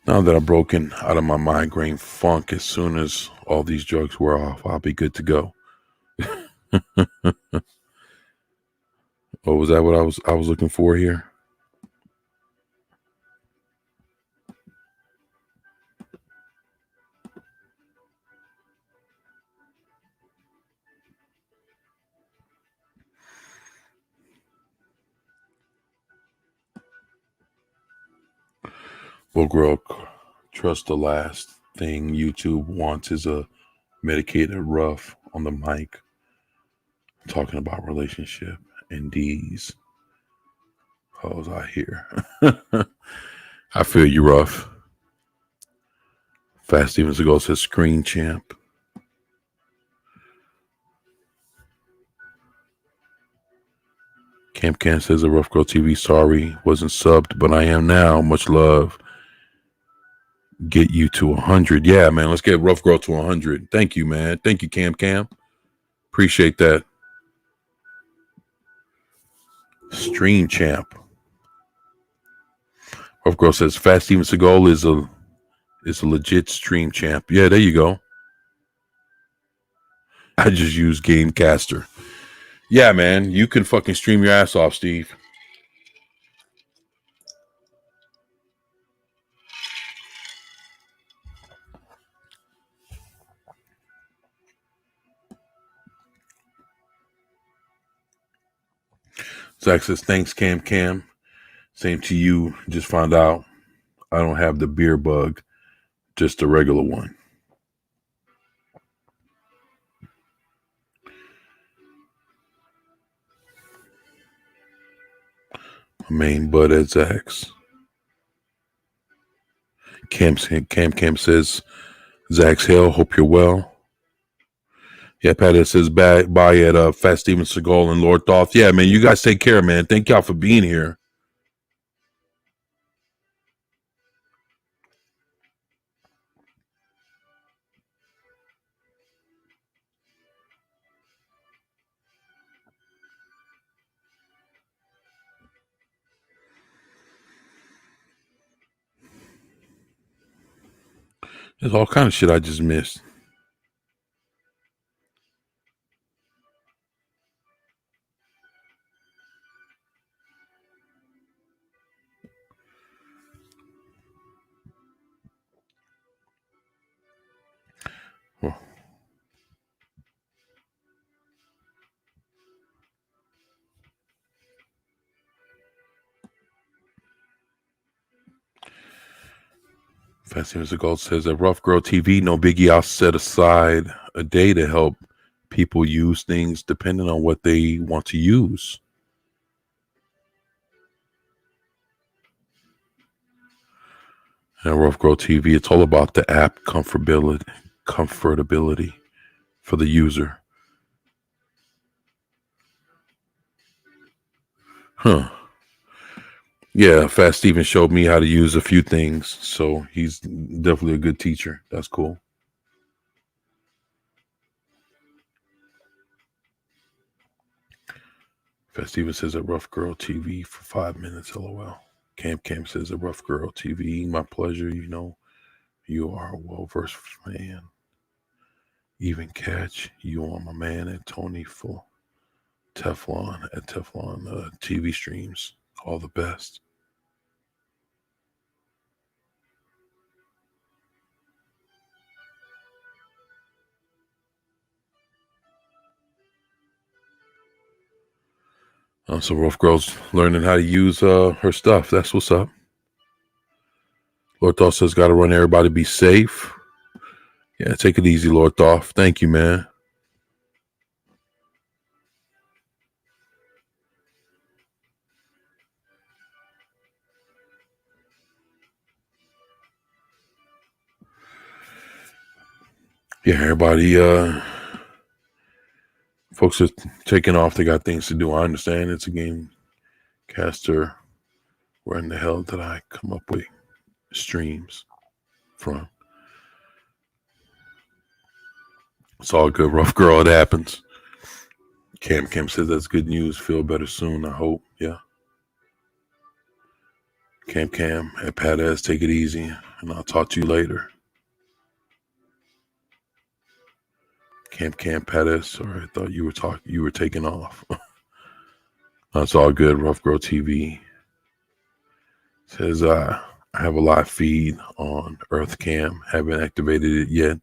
Now that I'm broken out of my migraine funk, as soon as all these drugs wear off, I'll be good to go. Oh, was that what I was looking for here? Well, girl, trust the last thing YouTube wants is a medicated rough on the mic talking about relationship and these hoes out here. I feel you, rough. Fast Stevens ago says screen champ. Camp Can says a Rough Girl TV. Sorry, wasn't subbed, but I am now. Much love. Get you to 100. Yeah, man. Let's get Rough Girl to 100. Thank you, man. Thank you, Cam Cam. Appreciate that. Stream champ. Rough Girl says Fast Steven Seagal is a legit stream champ. Yeah, there you go. I just use Gamecaster. Yeah, man. You can fucking stream your ass off, Steve. Zach says, thanks, Cam Cam. Same to you. Just found out I don't have the beer bug, just a regular one. My main bud at Zach's. Cam says, Zach's Hill, hope you're well. Yeah, Pat says, bye at Fast Steven Seagal and Lord Thoth. Yeah, man, you guys take care, man. Thank y'all for being here. There's all kind of shit I just missed. Well, Fast Steven Seagal says, at Rough Girl TV, no biggie, I'll set aside a day to help people use things depending on what they want to use. And Rough Girl TV, it's all about the app comfortability for the user. Huh. Yeah, Fast Steven showed me how to use a few things, so he's definitely a good teacher. That's cool. Fast Steven says a Rough Girl TV for 5 minutes, LOL. Cam says a Rough Girl TV, my pleasure. You know, you are a well-versed fan. Even catch you on my man and Tony for Teflon TV streams. All the best. So Rough Girl's learning how to use her stuff. That's what's up. Lord Thoth says, got to run. Everybody be safe. Yeah, take it easy, Lord Thoth. Thank you, man. Yeah, everybody, folks are taking off. They got things to do. I understand it's a game caster. Where in the hell did I come up with streams from? It's all good, Rough Girl. It happens. Cam says that's good news. Feel better soon, I hope. Yeah. Cam at Pat S, take it easy, and I'll talk to you later. Cam Pat S, sorry, I thought you were taking off. That's all good, Rough Girl TV. Says I have a live feed on Earth Cam. Haven't activated it yet.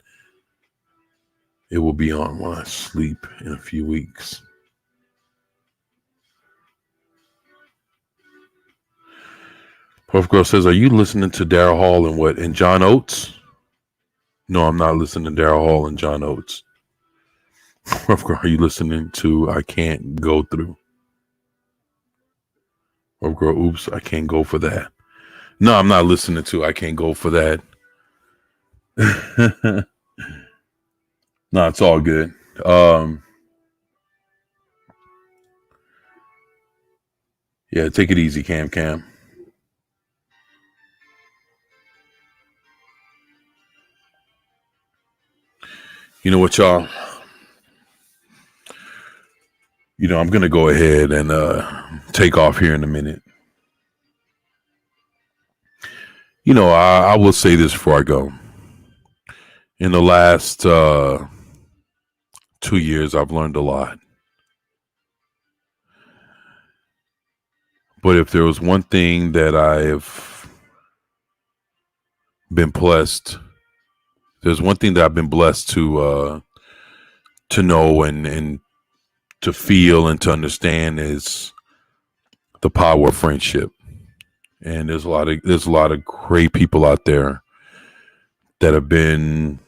It will be on when I sleep in a few weeks. Puff Girl says, "Are you listening to Daryl Hall and what? And John Oates?" No, I'm not listening to Daryl Hall and John Oates. Puff Girl, are you listening to I Can't Go Through? Puff Girl, oops, I can't go for that. No, I'm not listening to I Can't Go for that. No, it's all good. Yeah, take it easy, Cam. You know what, y'all? I'm going to go ahead and take off here in a minute. I will say this before I go. In the last 2 years, I've learned a lot. But if there was one thing that I've been blessed, there's one thing that I've been blessed to know and to feel and to understand is the power of friendship. And there's a lot of great people out there that have been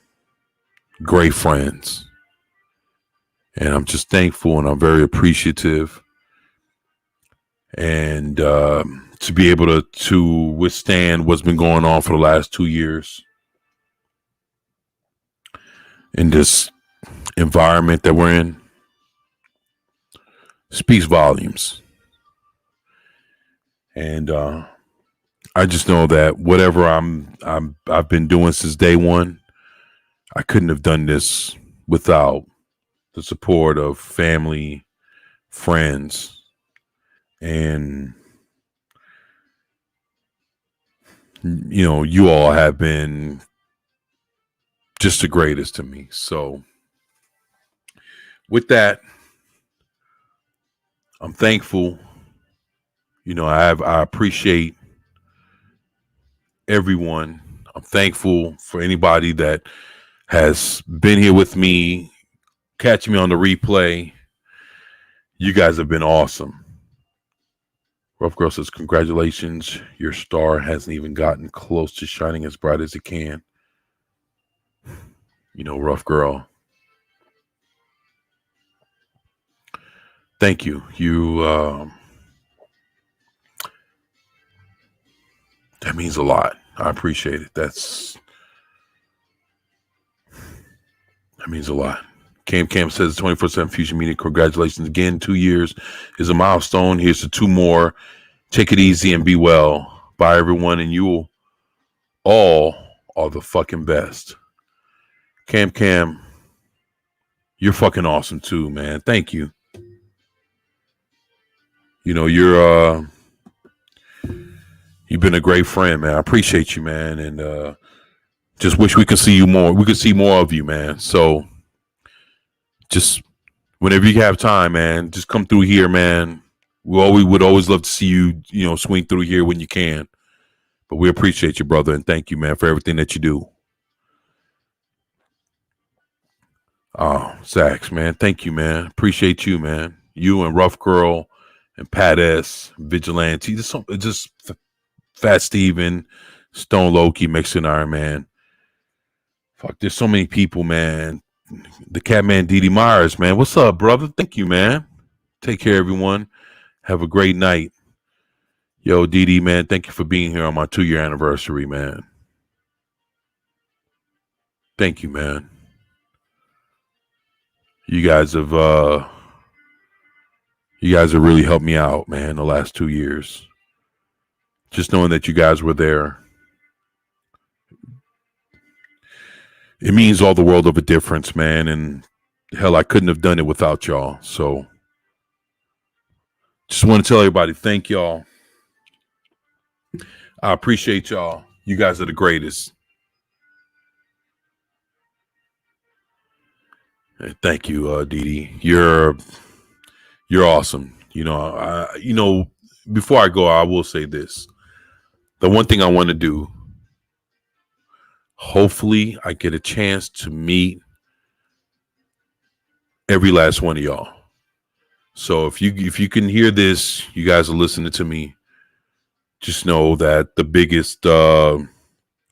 great friends. And I'm just thankful and I'm very appreciative. And to be able to withstand what's been going on for the last 2 years in this environment that we're in speaks volumes. And I just know that whatever I've been doing since day one, I couldn't have done this without the support of family, friends, and you all have been just the greatest to me. So with that, I'm thankful. I appreciate everyone. I'm thankful for anybody that has been here with me, catching me on the replay. You guys have been awesome. Rough Girl says, congratulations. Your star hasn't even gotten close to shining as bright as it can. Rough Girl. Thank you. That means a lot. I appreciate it. That means a lot. Cam says 24/7 Fusion Media. Congratulations again. 2 years is a milestone. Here's to 2 more. Take it easy and be well. Bye, everyone. And you all are the fucking best. Cam, you're fucking awesome too, man. Thank you. You've been a great friend, man. I appreciate you, man. And just wish we could see you more. We could see more of you, man. So just whenever you have time, man, just come through here, man. We would always love to see you, swing through here when you can. But we appreciate you, brother, and thank you, man, for everything that you do. Oh, Zax, man, thank you, man. Appreciate you, man. You and Rough Girl and Pat S, Vigilante, just Fat Steven, Stone Loki, Mexican Iron Man. Fuck, there's so many people, man. The Catman Didi Myers, man. What's up, brother? Thank you, man. Take care, everyone. Have a great night. Yo, Didi, man, thank you for being here on my 2-year anniversary, man. Thank you, man. You guys have really helped me out, man, the last 2 years. Just knowing that you guys were there, it means all the world of a difference, man. And hell, I couldn't have done it without y'all. So just want to tell everybody, thank y'all. I appreciate y'all. You guys are the greatest. Thank you, Didi. You're awesome. Before I go, I will say this. The one thing I want to do, hopefully I get a chance to meet every last one of y'all. So if you can hear this, you guys are listening to me. just know that the biggest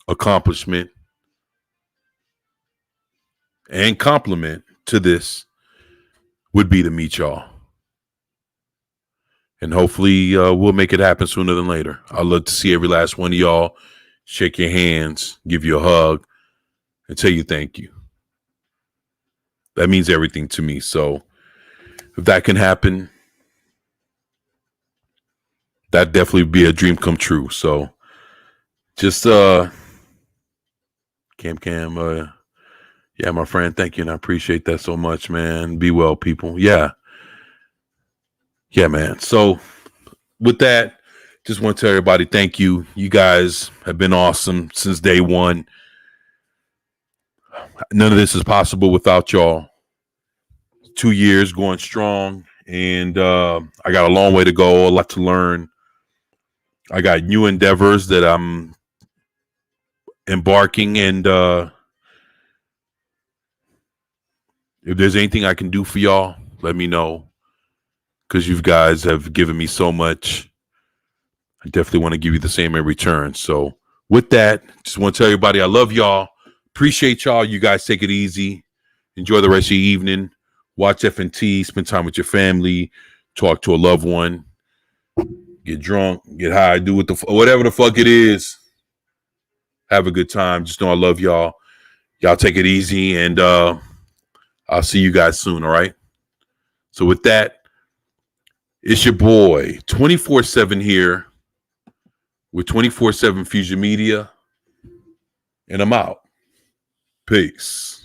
accomplishment and compliment to this would be to meet y'all. And hopefully we'll make it happen sooner than later. I'd love to see every last one of y'all, shake your hands, give you a hug, and tell you thank you. That means everything to me. So if that can happen, that'd definitely be a dream come true. So just Cam, yeah, my friend, thank you, and I appreciate that so much, man. Be well, people. Yeah, man. So with that, just want to tell everybody thank you. You guys have been awesome since day one. None of this is possible without y'all. 2 years going strong, and I got a long way to go, a lot to learn. I got new endeavors that I'm embarking, and if there's anything I can do for y'all, let me know, because you guys have given me so much. I definitely want to give you the same in return. So with that, just want to tell everybody I love y'all. Appreciate y'all. You guys take it easy. Enjoy the rest of your evening. Watch FNT. Spend time with your family. Talk to a loved one. Get drunk. Get high. Do whatever the fuck it is. Have a good time. Just know I love y'all. Y'all take it easy, and I'll see you guys soon, all right? So with that, it's your boy, 24/7 here with 24/7 Fusion Media, and I'm out. Peace.